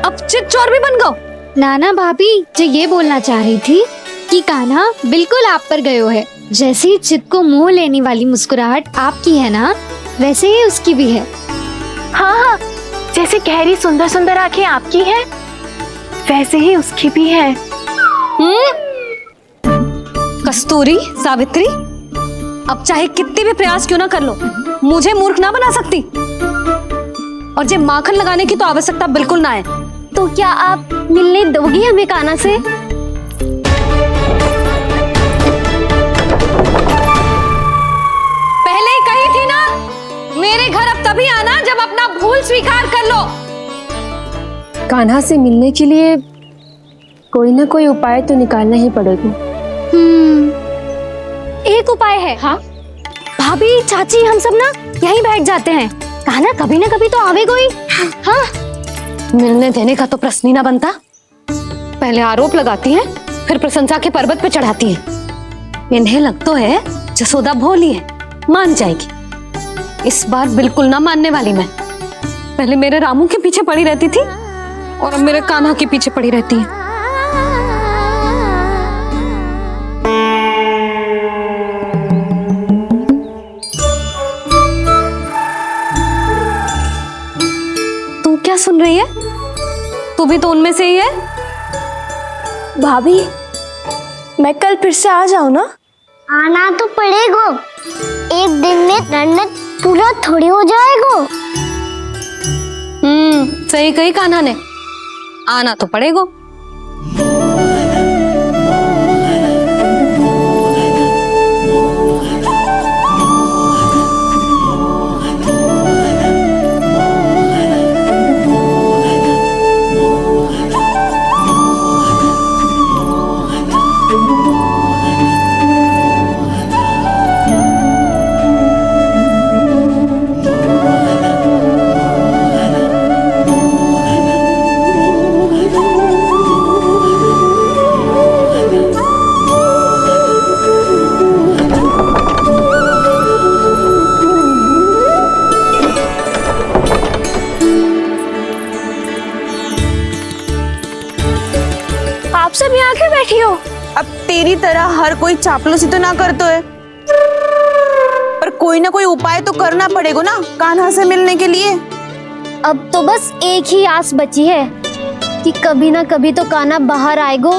अब चित्त चोर भी बन गो। नाना भाभी जो ये बोलना चाह रही थी कि कान्हा बिल्कुल आप पर गयो है। जैसे ही चित्त को मोह लेने वाली मुस्कुराहट आपकी है ना, वैसे ही उसकी भी है। हाँ हाँ, जैसे गहरी सुंदर सुंदर आंखें आपकी हैं, वैसे ही उसकी भी है। कस्तूरी, सावित्री, अब चाहे कितने भी प्रयास क्यों ना कर लो, मुझे मूर्ख ना बना सकती। और जे माखन लगाने की तो आवश्यकता बिल्कुल ना है। तो क्या आप मिलने दोगी हमें कान्हा से? पहले ही कही थी ना, मेरे घर अब तभी आना जब अपना भूल स्वीकार कर लो। कान्हा से मिलने के लिए कोई ना कोई उपाय तो निकालना ही पड़ेगा। एक उपाय है। हाँ भाभी, चाची, हम सब ना यहीं बैठ जाते हैं। कान्हा कभी ना कभी तो आवेगा ही। हाँ, मिलने देने का तो प्रश्न ही ना बनता। पहले आरोप लगाती हैं, फिर प्रशंसा के पर्वत पे चढ़ाती हैं। इन्हें लगता है जसोदा भोली है, मान जाएगी। इस बार बिल्कुल ना मानने वाली मैं। पहले मेरे रामू के पीछे पड़ी रहती थी और अब मेरे कान्हा के पीछे पड़ी रहती है। तू क्या सुन रही है? तू भी तो उनमें से ही है। भाभी, मैं कल फिर से आ जाऊं ना? आना तो पड़ेगा। एक दिन में रन्नत पूरा थोड़ी हो जाएगा। सही कही कान्हा ने, आना तो पड़ेगा। सब यहाँ क्यों बैठी हो? अब तेरी तरह हर कोई चापलूसी तो ना करतो है, पर कोई ना कोई उपाय तो करना पड़ेगा ना कान्हा से मिलने के लिए। अब तो बस एक ही आस बची है कि कभी ना कभी तो कान्हा बाहर आएगा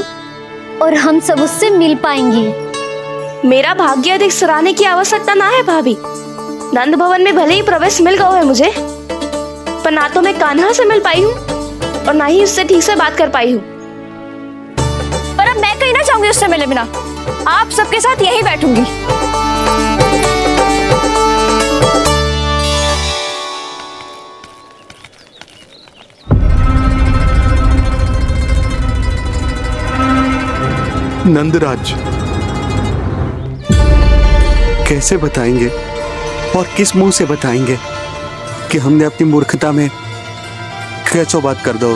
और हम सब उससे मिल पाएंगे। मेरा भाग्य अधिक सराहने की आवश्यकता ना है भाभी। नंद भवन में भले ही प्रवेश मिल गया है मुझे, पर ना तो मैं कान्हा से मिल पाई हूँ और ना ही उससे ठीक से बात कर पाई हूँ। पर अब मैं कहीं ना चाहूंगी उससे मिले बिना। आप सबके साथ यही बैठूंगी। नंदराज, कैसे बताएंगे और किस मुंह से बताएंगे कि हमने अपनी मूर्खता में कैसो बात कर दो।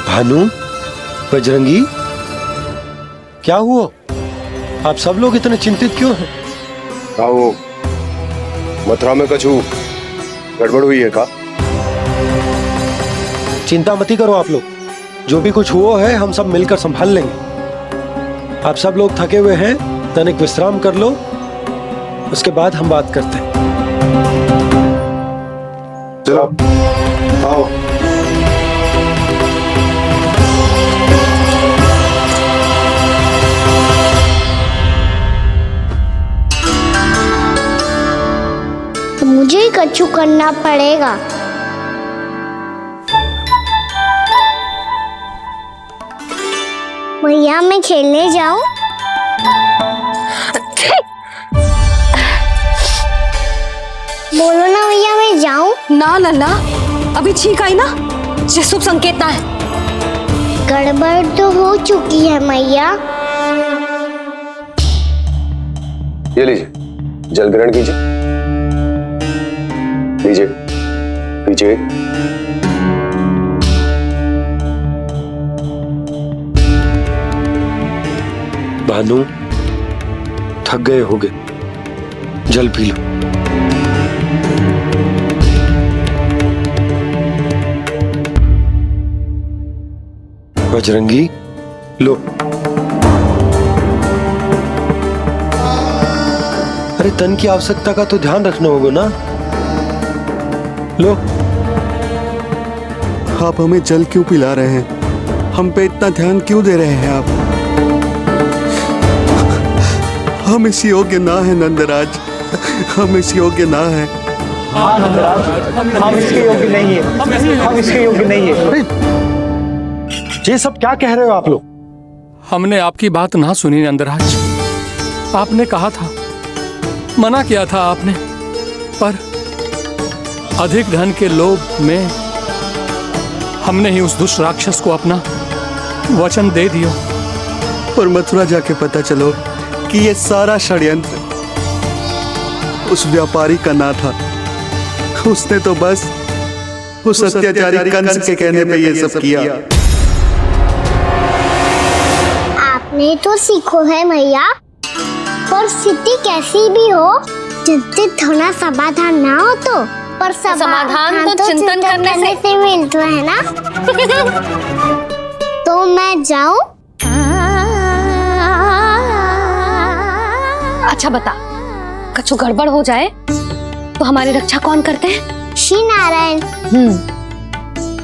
भानु, बजरंगी, क्या हुआ? आप सब लोग इतने चिंतित क्यों हैं? वो मथुरा में कछु गड़बड़ हुई है का? चिंता मती करो आप लोग, जो भी कुछ हुआ है हम सब मिलकर संभाल लेंगे। आप सब लोग थके हुए हैं, तनिक विश्राम कर लो, उसके बाद हम बात करते हैं। चलो आओ। मुझे ही कछु करना पड़ेगा। भैया मैं खेलने जाऊं? बोलो ना भैया मैं जाऊं? ना लल्ला, अभी छींक आई ना, ये शुभ संकेत ना है। गड़बड़ तो हो चुकी है मैया। ये लीजिए, जल ग्रहण कीजिए। लीजिए, पीजिए। भानु, थक गए होगे, जल पी लो। बजरंगी, लो। अरे तन की आवश्यकता का तो ध्यान रखना होगा ना। लो। आप हमें जल क्यों पिला रहे हैं? हम पे इतना ध्यान क्यों दे रहे हैं आप? हम इस योग्य ना है नंदराज, हम इस योग्य ना है। हाँ नंदराज, हम इसके योग्य नहीं है, हम इसके योग्य नहीं है। ये सब क्या कह रहे हो आप लोग? हमने आपकी बात ना सुनी नंदराज। आपने कहा था, मना किया था आपने, पर अधिक धन के लोभ में हमने ही उस दुष्ट राक्षस को अपना वचन दे दिया। पर मथुरा जाके पता चलो कि ये सारा षड्यंत्र उस व्यापारी का ना था। उसने तो बस उस अत्याचारी कंस के कहने पे ये सब किया। आपने तो सीखो है भैया, पर स्थिति कैसी भी हो, चिंतित होना समाधान ना हो तो, पर समाधान तो चिंतन करने से मिलता है ना। तो मैं जाऊं? अच्छा बता, कछु गड़बड़ हो जाए तो हमारी रक्षा कौन करते हैं? श्री नारायण।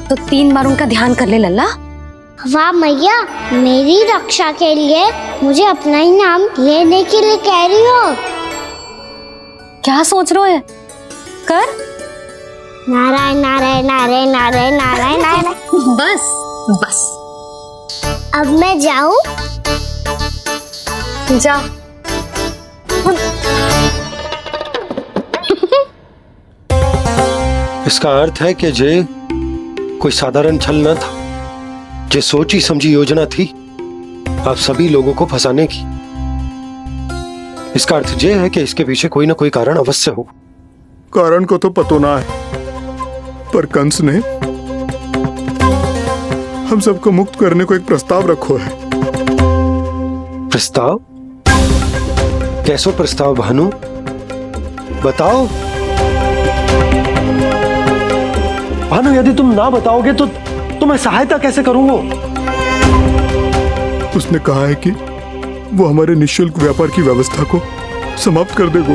तो 3 बार उनका ध्यान कर ले लल्ला। वाह मैया, मेरी रक्षा के लिए मुझे अपना ही नाम लेने के लिए कह रही हो? क्या सोच रहे हो? कर। नारायण नारायण नारायण नारायण नारायण नारायण। बस बस। अब मैं जाऊं? जा। इसका अर्थ है कि जे कोई साधारण छल न था, जे सोची समझी योजना थी आप सभी लोगों को फंसाने की। इसका अर्थ ये है कि इसके पीछे कोई ना कोई कारण अवश्य हो। कारण को तो पतो ना है, पर कंस ने हम सबको मुक्त करने को एक प्रस्ताव रखो है। प्रस्ताव? कैसो प्रस्ताव भानु, बताओ। भानु, यदि तुम ना बताओगे तो मैं सहायता कैसे करूंगा? उसने कहा है कि वो हमारे निःशुल्क व्यापार की व्यवस्था को समाप्त कर देगा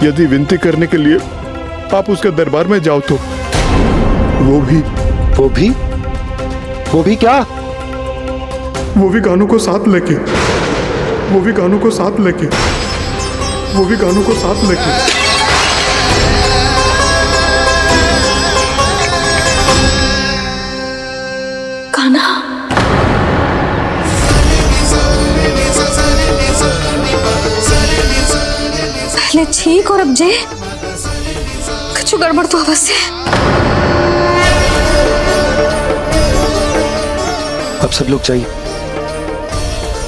यदि विनती करने के लिए आप उसके दरबार में जाओ तो। वो भी क्या? वो भी गानों को साथ लेके, वो भी गानों को साथ लेके, वो भी गानों को साथ लेके। कान्हा, पहले ठीक और अब जे कुछ गड़बड़ तो अवश्य। अब सब लोग जाइए,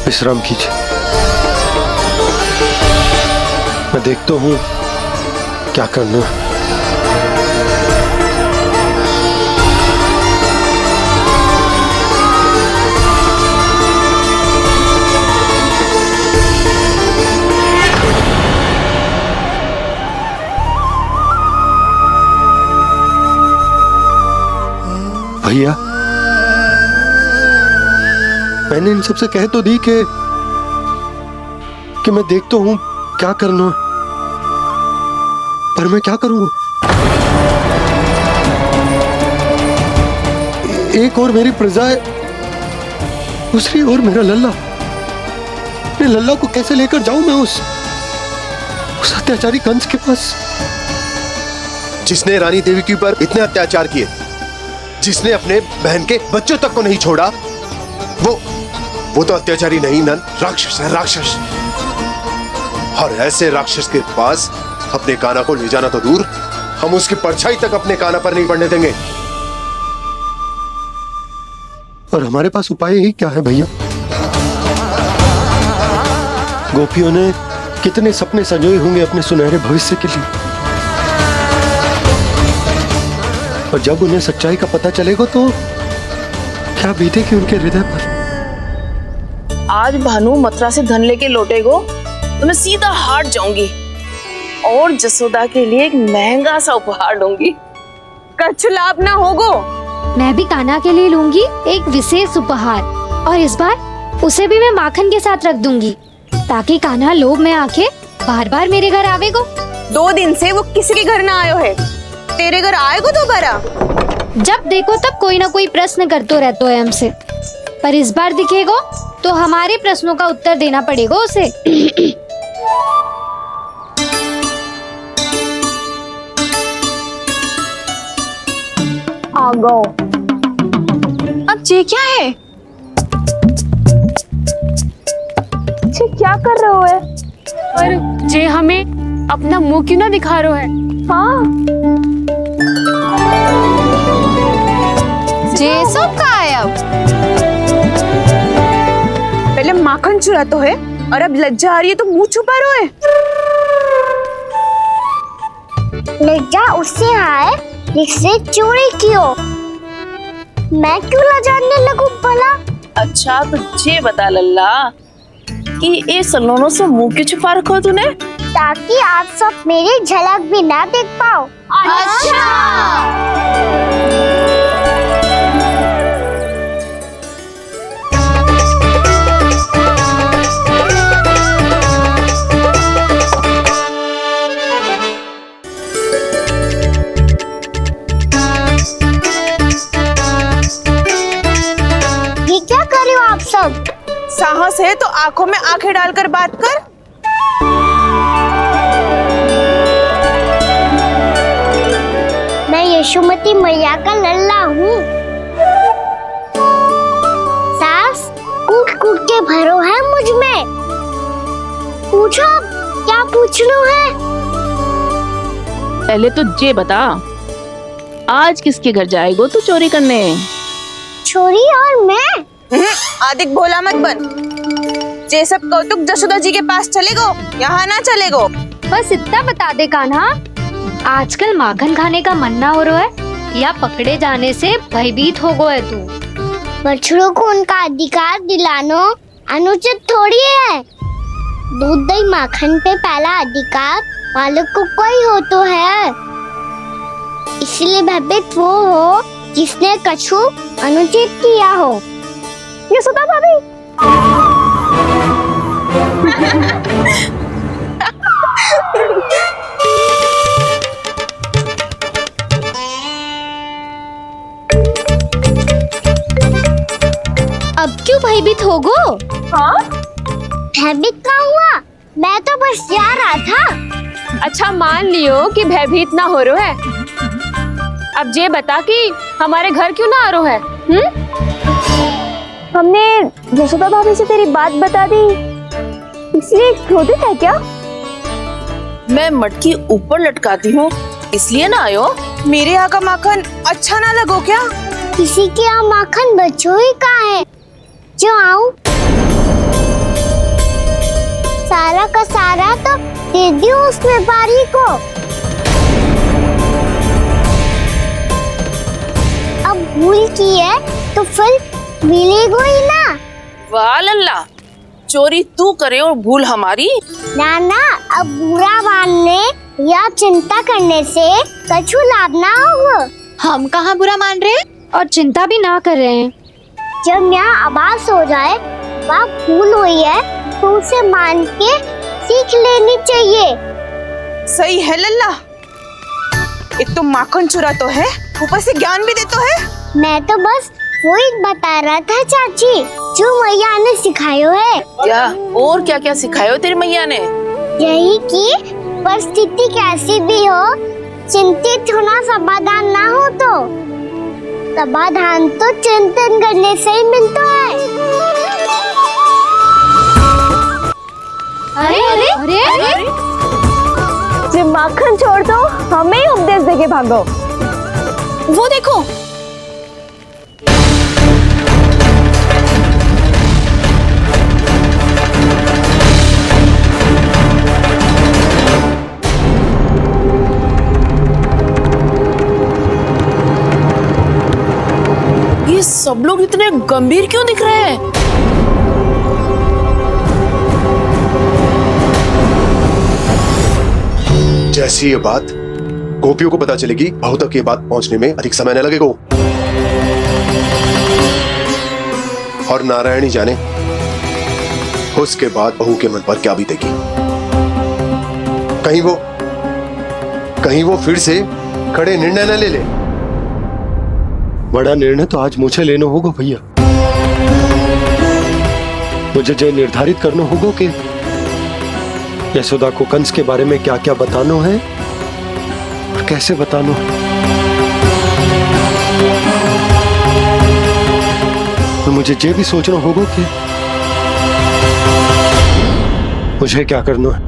विश्राम कीजिए। मैं देखता हूं क्या करना है। भैया, मैंने इन सबसे कह तो दी कि मैं देखता हूं क्या करना है, पर मैं क्या करूंगा? एक और मेरी प्रजा है, दूसरी ओर मेरा लल्ला। अपने लल्ला को कैसे लेकर जाऊं मैं उस अत्याचारी कंस के पास, जिसने रानी देवी पर इतने अत्याचार किए, जिसने अपने बहन के बच्चों तक को नहीं छोड़ा, वो तो अत्याचारी नहीं नन, राक्षस है, राक्षस। और ऐसे राक्षस के पास अपने कान्हा को ले जाना तो दूर, हम उसकी परछाई तक अपने कान्हा पर नहीं पड़ने देंगे। और हमारे पास उपाय ही क्या है भैया? गोपियों ने कितने सपने संजोए होंगे अपने सुनहरे भविष्य के लिए, और जब उन्हें सच्चाई का पता चलेगा तो क्या बीतेगी उनके हृदय पर। आज भानु मथुरा से धन लेके लौटेगो तो मैं सीधा हाट जाऊंगी और जसोदा के लिए एक महंगा सा उपहार दूंगी। कछु लाभ ना होगो। मैं भी कान्हा के लिए लूंगी एक विशेष उपहार, और इस बार उसे भी मैं माखन के साथ रख दूंगी, ताकि कान्हा लोभ में आके बार बार मेरे घर आवेगो। 2 दिन से वो किसी के घर ना आयो है, तेरे घर आएगो दोबारा? जब देखो तब कोई ना कोई प्रश्न करते रहते है हमसे, पर इस बार दिखेगो तो हमारे प्रश्नों का उत्तर देना पड़ेगा उसे। आ गो। अब ये क्या है? ये क्या कर रहे हो है? पर जे हमें अपना मुंह क्यों ना दिखा रहे है? हाँ, जे सब का है अब? पहले माखन चुरा तो है और अब लज्जा आ रही है तो मुंह छुपा रहे है। लज्जा उससे है जिससे चोरी कियो। मैं क्यों लजाने लगूं भला? अच्छा तो ये बता लल्ला कि ये सलोनों से मुंह क्यों छुपा रखो तूने? ताकि आप सब मेरी झलक भी ना देख पाओ। अच्छा। ये क्या कर रहे हो आप सब? साहस है तो आंखों में आंखें डालकर बात कर। मैं यशोमती मैया का लल्ला हूँ। सास कूट कूट के भरो है मुझ में। पूछो क्या पूछना है? पहले तो ये बता, आज किसके घर जाएगो तू चोरी करने? छोरी और मैं? अधिक भोला मत बन। ये सब कौतुक जशोदा जी के पास चलेगो, यहाँ ना चलेगो। बस इतना बता दे कान्हा, आजकल माखन खाने का मन ना हो रहा है या पकड़े जाने से भयभीत हो गए तू? बछड़ों को उनका अधिकार दिलाना अनुचित थोड़ी है। दूध दही माखन पे पहला अधिकार मालिक को कोई हो तो है। इसलिए भयभीत वो हो जिसने कछु अनुचित किया हो। यशोदा भाभी। अब क्यों भयभीत हो गो? हाँ? भयभीत क्या हुआ? मैं तो बस जा रहा था। अच्छा मान लियो कि भयभीत ना हो रहा है। अब ये बता कि हमारे घर क्यों ना आ रहा है? हमने यशोदा भाभी से तेरी बात बता दी, इसलिए क्रोधित है क्या? मैं मटकी ऊपर लटकाती हूँ इसलिए ना आयो? मेरे यहाँ का माखन अच्छा ना लगो क्या? किसी के यहाँ माखन बचो ही कहाँ है जो आऊं? सारा का सारा तो दे दियो उस व्यापारी को। अब भूल की है तो फिर मिलेगो ही ना। वाह लल्ला, चोरी तू करे और भूल हमारी। नाना, अब बुरा मानने या चिंता करने से कछु लाभ ना होगा। हम कहाँ बुरा मान रहे हैं और चिंता भी ना कर रहे हैं। जब यहाँ आभास हो जाए वहाँ भूल हुई है तो उसे मान के सीख लेनी चाहिए। सही है लल्ला, एक तो माखन चुरा तो है, ऊपर से ज्ञान भी दे तो है। मैं तो बस वही बता रहा था चाची, जो मैया ने सिखायो है। क्या और क्या क्या सिखायो तेरी मैया ने? यही कि परिस्थिति कैसी भी हो, चिंतित होना समाधान ना हो तो समाधान तो चिंतन करने से ही मिलता है। माखन छोड़ दो, हमें ही उपदेश देके भागो। वो देखो, ये सब लोग इतने गंभीर क्यों दिख रहे हैं? जैसी ये बात गोपियों को पता चलेगी, बहू तक ये बात पहुंचने में अधिक समय न लगेगा। और नारायणी जाने उसके बाद बहू के मन पर क्या बीतेगी। कहीं वो फिर से खड़े निर्णय न ले ले। बड़ा निर्णय तो आज मुझे लेना होगा भैया। मुझे जो निर्धारित करना होगा कि यशोदा को कंस के बारे में क्या क्या बताना है और कैसे बताना है। और मुझे ये भी सोचना होगा कि मुझे क्या करना है।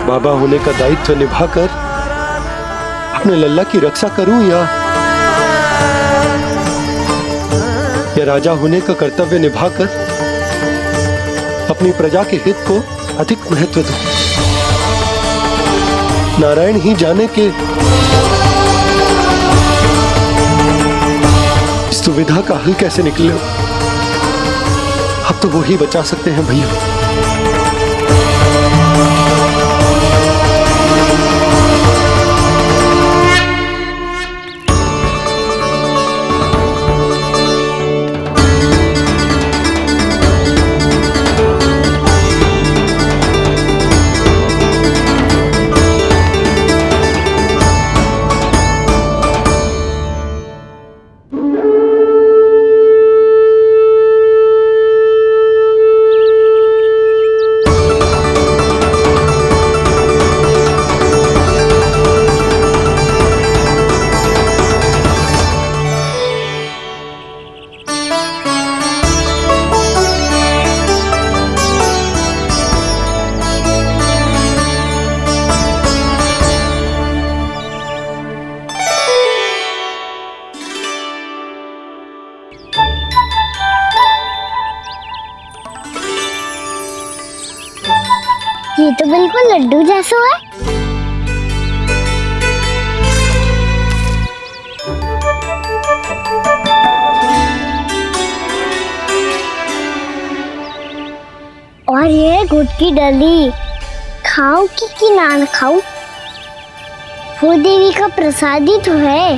बाबा होने का दायित्व निभाकर अपने लल्ला की रक्षा करूं या राजा होने का कर्तव्य निभाकर अपनी प्रजा के हित को अधिक महत्व दूं। नारायण ही जाने के इस दुविधा का हल कैसे निकले। अब तो वो ही बचा सकते हैं भैया। ये तो बिल्कुल लड्डू जैसा है। और ये गुड़ की डली खाऊं कि ना खाऊं? वो देवी का प्रसाद ही तो है,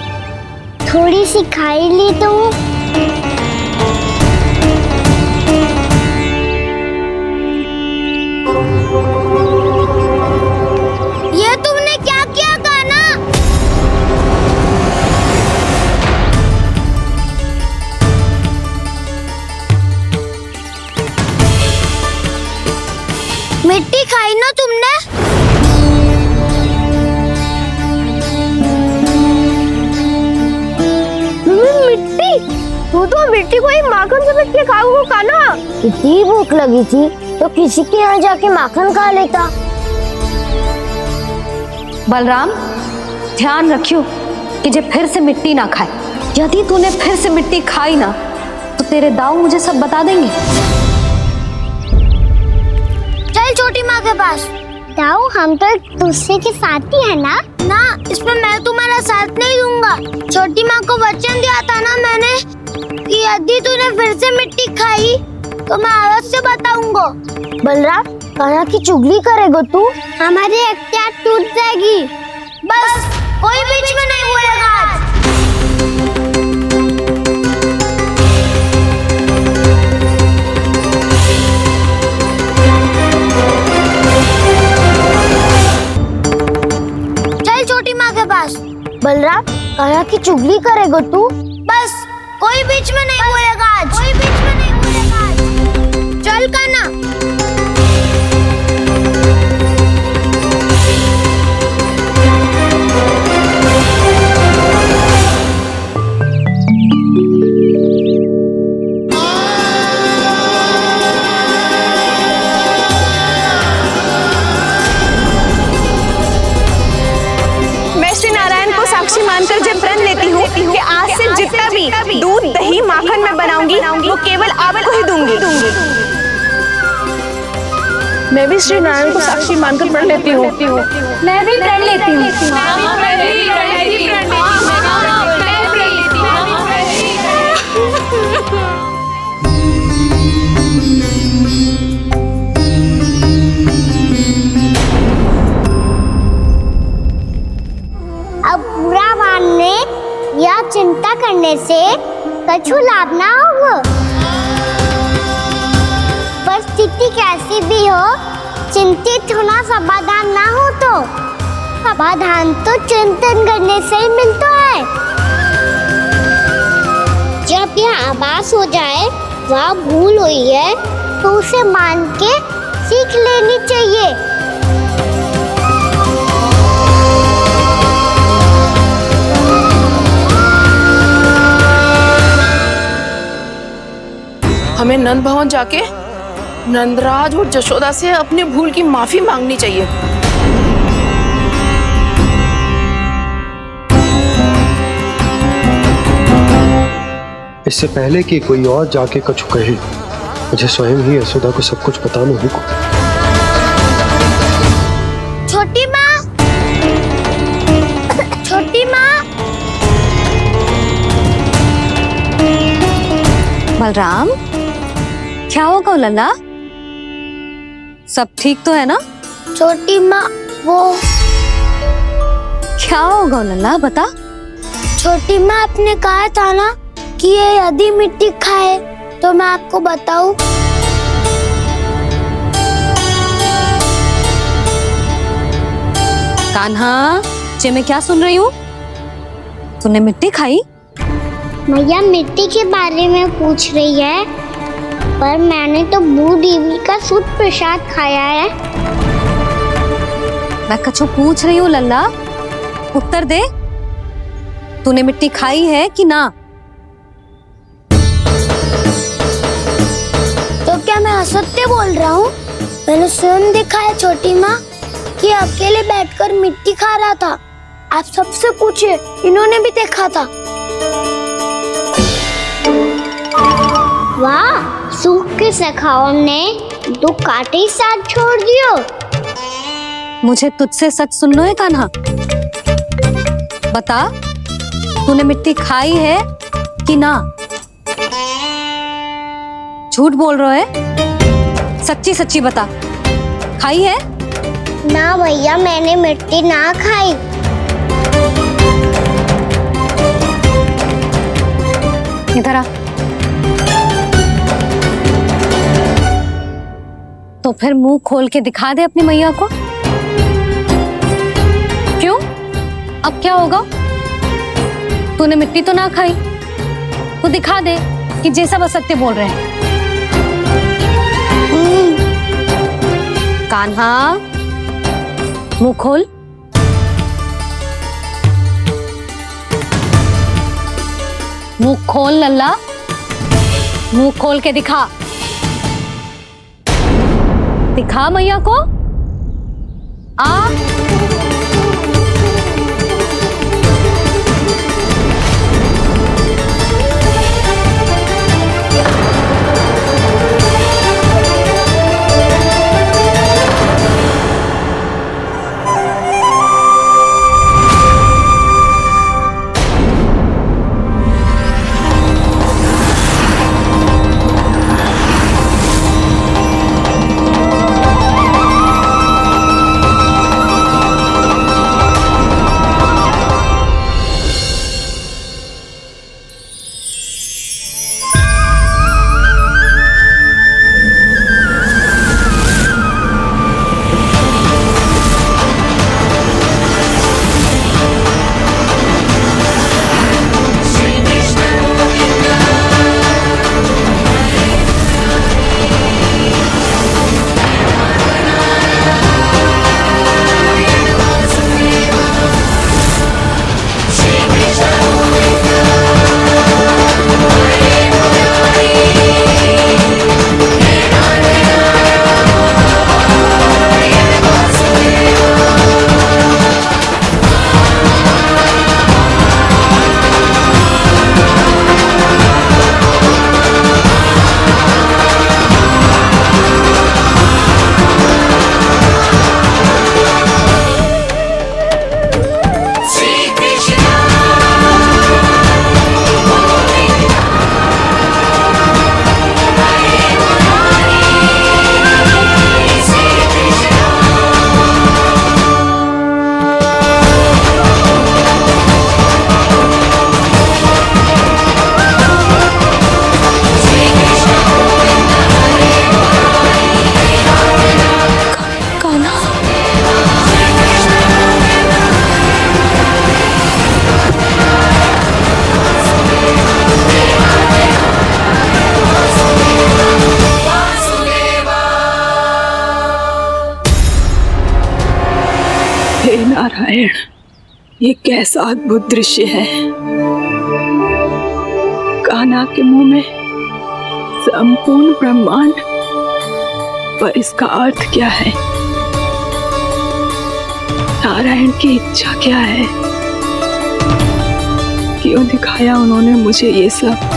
थोड़ी सी खाई ली तो। ये तुमने क्या किया कान्हा? मिट्टी खाई ना तुमने? मिट्टी? तू तो मिट्टी को ही माखन समेट के खाओगे कान्हा। इतनी भूख लगी थी तो किसी के यहाँ जाके माखन खा लेता। बलराम, ध्यान रखियो कि जे फिर से मिट्टी ना खाए। यदि तूने फिर से मिट्टी खाई ना तो तेरे दाऊ मुझे सब बता देंगे। चल छोटी माँ के पास। दाऊ, हम तो एक दूसरे के साथी है ना? ना, इसमें मैं तुम्हारा साथ नहीं दूंगा। छोटी माँ को वचन दिया था ना मैंने कि यदि तूने फिर से मिट्टी खाई तो मैं आवाज से बताऊंगा। बलराम, कान्हा की चुगली करेगा तू? हमारी अख्तियार टूट जाएगी। बस कोई बीच में नहीं बोलेगा आज। चल छोटी माँ के पास। बलराम, कान्हा की चुगली करेगा तू? बस कोई बीच में नहीं बोलेगा आज। कोई बीच में नहीं बोलेगा आज। चल कान्हा। भी दूध दही माखन में बनाऊंगी वो केवल आपको ही दूंगी। मैं भी श्री नारायण को साक्षी मानकर पढ़ लेती हूँ। मैं भी पढ़ लेती हूँ। अब बुरा मानने या चिंता करने से कछु लाभ ना होगा। परिस्थिति कैसी भी हो, चिंतित होना समाधान ना हो तो समाधान तो चिंतन करने से ही मिलता है। जब यह आभास हो जाए वह भूल हुई है तो उसे मान के सीख लेनी चाहिए। हमें नंद भवन जाके नंदराज और जशोदा से अपनी भूल की माफी मांगनी चाहिए। इससे पहले कि कोई और जाके कछु कहे, मुझे स्वयं ही यशोदा को सब कुछ बताना होगा। छोटी माँ, छोटी माँ। बलराम, क्या होगा लल्ला? सब ठीक तो है ना? छोटी माँ, वो क्या होगा लल्ला, बता। छोटी माँ, आपने कहा था ना कि ये यदि मिट्टी खाए तो मैं आपको बताऊं। कान्हा, जे मैं क्या सुन रही हूँ? तूने मिट्टी खाई? मैया मिट्टी के बारे में पूछ रही है, पर मैंने तो भू देवी का शुद्ध प्रसाद खाया है। मैं कछु पूछ रही हूँ लल्ला, उत्तर दे। तूने मिट्टी खाई है कि ना? तो क्या मैं असत्य बोल रहा हूँ? मैंने स्वयं देखा है छोटी माँ कि अकेले बैठकर मिट्टी खा रहा था। आप सबसे पूछिए, इन्होंने भी देखा था। वाह, सूख के सखाओं ने दो कांटे ही साथ छोड़ दियो। मुझे तुझसे सच सुनना है कान्हा। बता, तूने मिट्टी खाई है कि ना? झूठ बोल रहा है, सच्ची सच्ची बता, खाई है? ना भैया, मैंने मिट्टी ना खाई। इधर आ। तो फिर मुंह खोल के दिखा दे अपनी मैया को। क्यों? अब क्या होगा? तूने मिट्टी तो ना खाई, तो दिखा दे कि जे सब असत्य बोल रहे हैं। कान्हा, मुंह खोल। मुंह खोल लल्ला, मुंह खोल के दिखा। दिखा मैया को। आ नारायण, ये कैसा अद्भुत दृश्य है। कान्हा के मुंह में संपूर्ण ब्रह्मांड, पर इसका अर्थ क्या है? नारायण की इच्छा क्या है? क्यों दिखाया उन्होंने मुझे ये सब?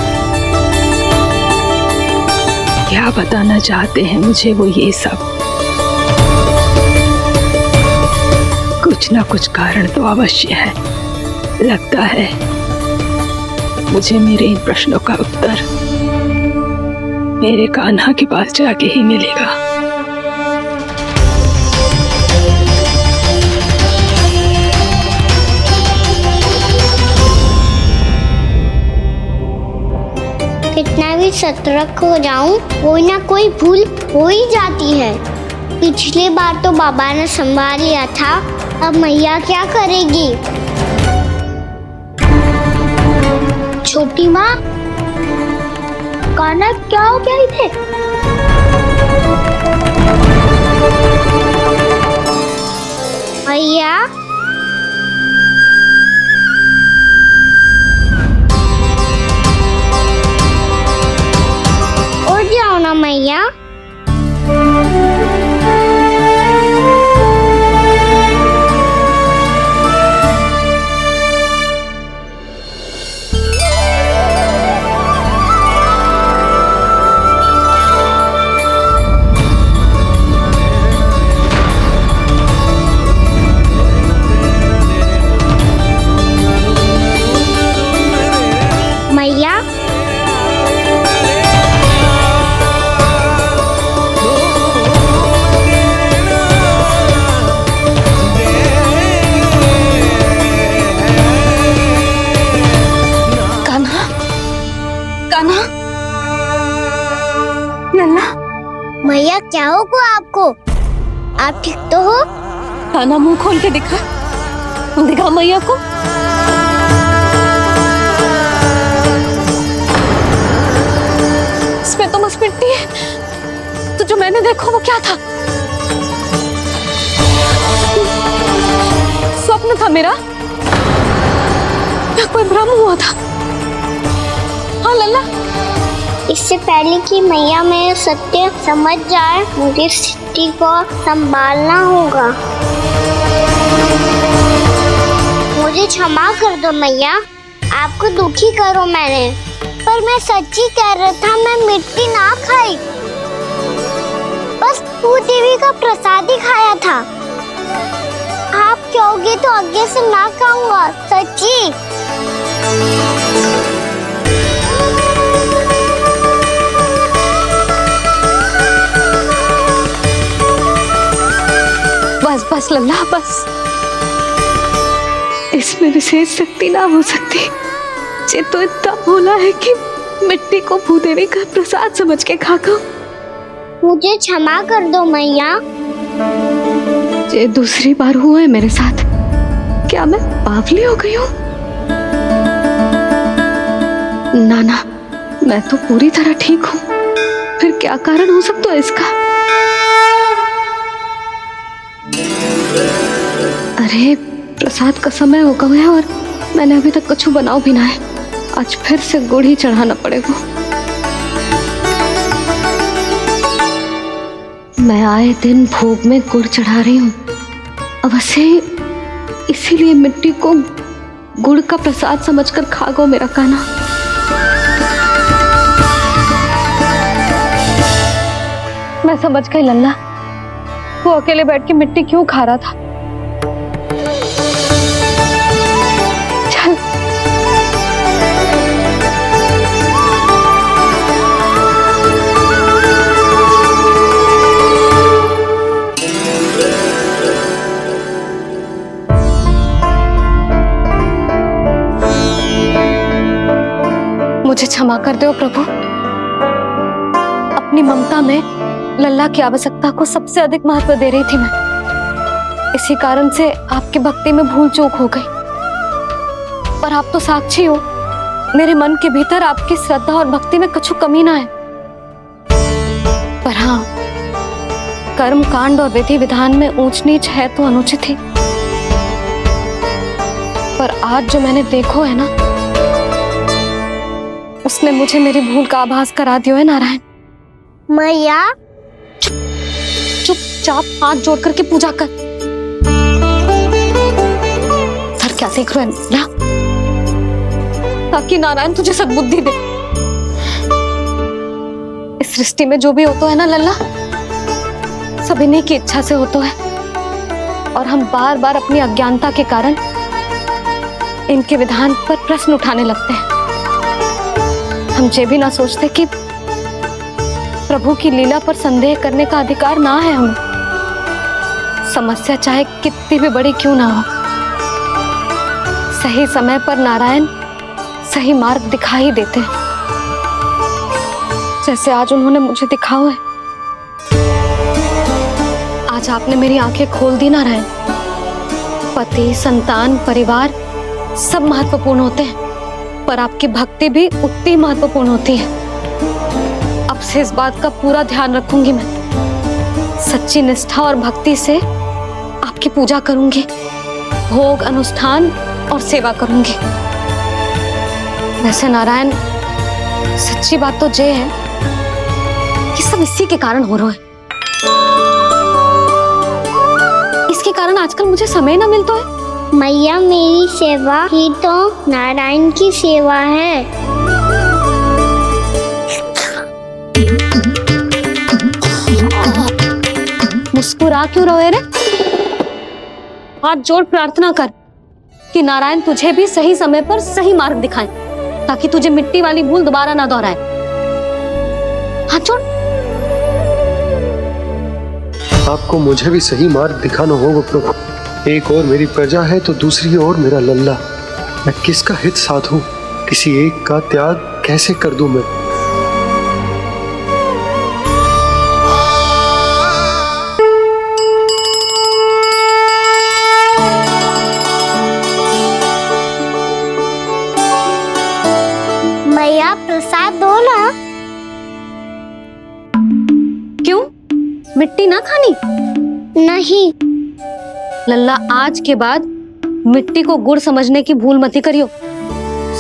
क्या बताना चाहते हैं मुझे वो ये सब? कुछ ना कुछ कारण तो अवश्य है। लगता है मुझे मेरे इन प्रश्नों का उत्तर मेरे कान्हा के पास जाके ही मिलेगा। कितना भी सतर्क हो जाऊं, कोई ना कोई भूल हो ही जाती है। पिछली बार तो बाबा ने संभाल लिया था, अब मैया क्या करेगी? छोटी माँ, कान्हा क्या हो गया इधर? मैया, उठ जाओ ना मैया। मैया, कान्हा, कान्हा, लल्ला। मैया क्या होगा आपको? आप ठीक तो हो? कान्हा, मुंह खोल के दिखा, दिखा मैया को। इसमें तो बस मिट्टी है, तो जो मैंने देखा वो क्या था? स्वप्न था मेरा या कोई भ्रम हुआ था? हाँ लल्ला, इससे पहले कि मैया मेरे सत्य समझ जाए, मुझे स्थिति को संभालना होगा। मुझे क्षमा कर दो मैया, आपको दुखी करो मैंने, पर मैं सच्ची कह रहा था, मैं मिट्टी ना खाई, बस तू देवी का प्रसाद ही खाया था। आप कहोगे तो आगे से ना खाऊंगा, सच्ची। बस बस लल्ला, बस। इसमें विशेष शक्ति ना हो सकती। ये तो इतना भोला है कि मिट्टी को भूदेवी का प्रसाद समझ के खागा। मुझे क्षमा कर दो मैया। ये दूसरी बार हुआ है मेरे साथ। क्या मैं बावली हो गई हूँ? ना ना, मैं तो पूरी तरह ठीक हूँ। फिर क्या कारण हो सकता है इसका? अरे प्रसाद का समय हो गया है और मैंने अभी तक कुछ बनाओ भी ना है। आज फिर से गुड़ ही चढ़ाना पड़ेगा। मैं आए दिन भोग में गुड़ चढ़ा रही हूँ, अवश्य इसीलिए मिट्टी को गुड़ का प्रसाद समझकर खागो मेरा कान्हा। मैं समझ गई लल्ला, वो अकेले बैठ के मिट्टी क्यों खा रहा था। चल मुझे क्षमा कर दो प्रभु। अपनी ममता में लल्ला की आवश्यकता को सबसे अधिक महत्व दे रही थी मैं। इसी कारण से आपकी भक्ति में भूल चूक हो गई। पर आप तो साक्षी हो, मेरे मन के भीतर आपकी श्रद्धा और भक्ति में कुछ कमी ना है। पर हाँ, कर्म कांड और विधि विधान में ऊंच नीच है तो अनुचित ही। पर आज जो मैंने देखो है ना, उसने मुझे मेरी भूल का आभास करा दियो है नारायण। मैया चुपचाप हाथ जोड़ करके पूजा कर। सर क्या देख रहे हैं ना, ताकि नारायण तुझे सद्बुद्धि दे। इस सृष्टि में जो भी होता है ना लल्ला, सब इन्हीं की इच्छा से होता है, और हम बार बार अपनी अज्ञानता के कारण इनके विधान पर प्रश्न उठाने लगते हैं। हम ये भी ना सोचते कि प्रभु की लीला पर संदेह करने का अधिकार ना है हमें। समस्या चाहे कितनी भी बड़ी क्यों ना हो, सही समय पर नारायण सही मार्ग दिखा ही देते हैं, जैसे आज उन्होंने मुझे दिखाओ है। आज आपने मेरी आंखें खोल दी नारायण। पति, संतान, परिवार सब महत्वपूर्ण होते हैं, पर आपकी भक्ति भी उतनी महत्वपूर्ण होती है। अब से इस बात का पूरा ध्यान रखूंगी मैं। सच्ची निष्ठा और भक्ति से आपकी पूजा करूंगी, भोग, अनुष्ठान और सेवा करूंगी। वैसे नारायण, सच्ची बात तो ये है कि सब इसी के कारण हो रहा है। इसके कारण आजकल मुझे समय ना मिलता है। मैया, मेरी सेवा ही तो नारायण की सेवा है। मुस्कुरा क्यों रहे रे? हाथ जोड़ प्रार्थना कर कि नारायण तुझे भी सही समय पर सही मार्ग दिखाएं, ताकि तुझे मिट्टी वाली भूल दोबारा ना दोहराए। हाथ जोड़। आपको मुझे भी सही मार्ग दिखाना होगा प्रभु। एक और मेरी प्रजा है तो दूसरी ओर मेरा लल्ला। मैं किसका हित साधूं? किसी एक का त्याग कैसे कर दूं मैं? मैया, प्रसाद दो ना। क्यों? मिट्टी ना खानी? नहीं। लल्ला, आज के बाद मिट्टी को गुड़ समझने की भूल मत करियो।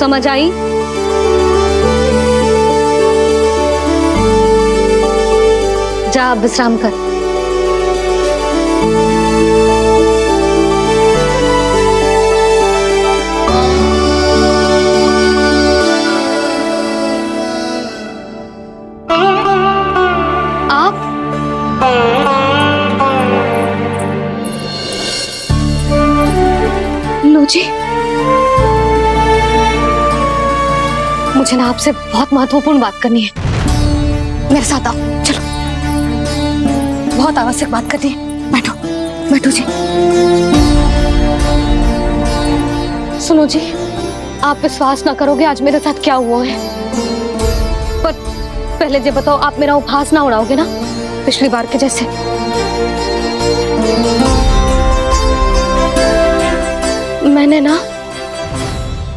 समझ आई? जा अब विश्राम कर। जी, मुझे ना आपसे बहुत महत्वपूर्ण बात करनी है। मेरे साथ आओ, चलो। बहुत आवश्यक बात करनी है। बैठो, बैठो जी। सुनो जी, आप विश्वास ना करोगे आज मेरे साथ क्या हुआ है। पर पहले ये बताओ, आप मेरा उपहास ना उड़ाओगे ना, पिछली बार के जैसे? मैंने ना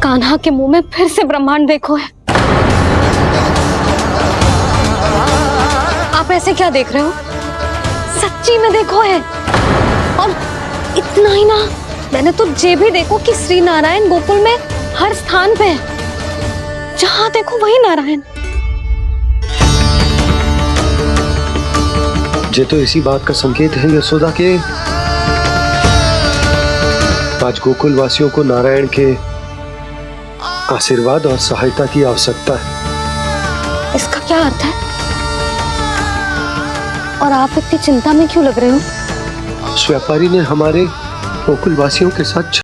कान्हा के मुंह में फिर से ब्रह्मांड देखो है। आप ऐसे क्या देख रहे हो? सच्ची में देखो है। और इतना ही ना, मैंने तो ये भी देखो कि श्री नारायण गोकुल में हर स्थान पे है। जहां देखो वही नारायण। ये तो इसी बात का संकेत है यशोदा के आज गोकुल वासियों को नारायण के आशीर्वाद और सहायता की आवश्यकता है। इसका क्या अर्थ है? और आप इतनी चिंता में क्यों लग रहे हो? उस व्यापारी ने हमारे गोकुल वासियों के साथ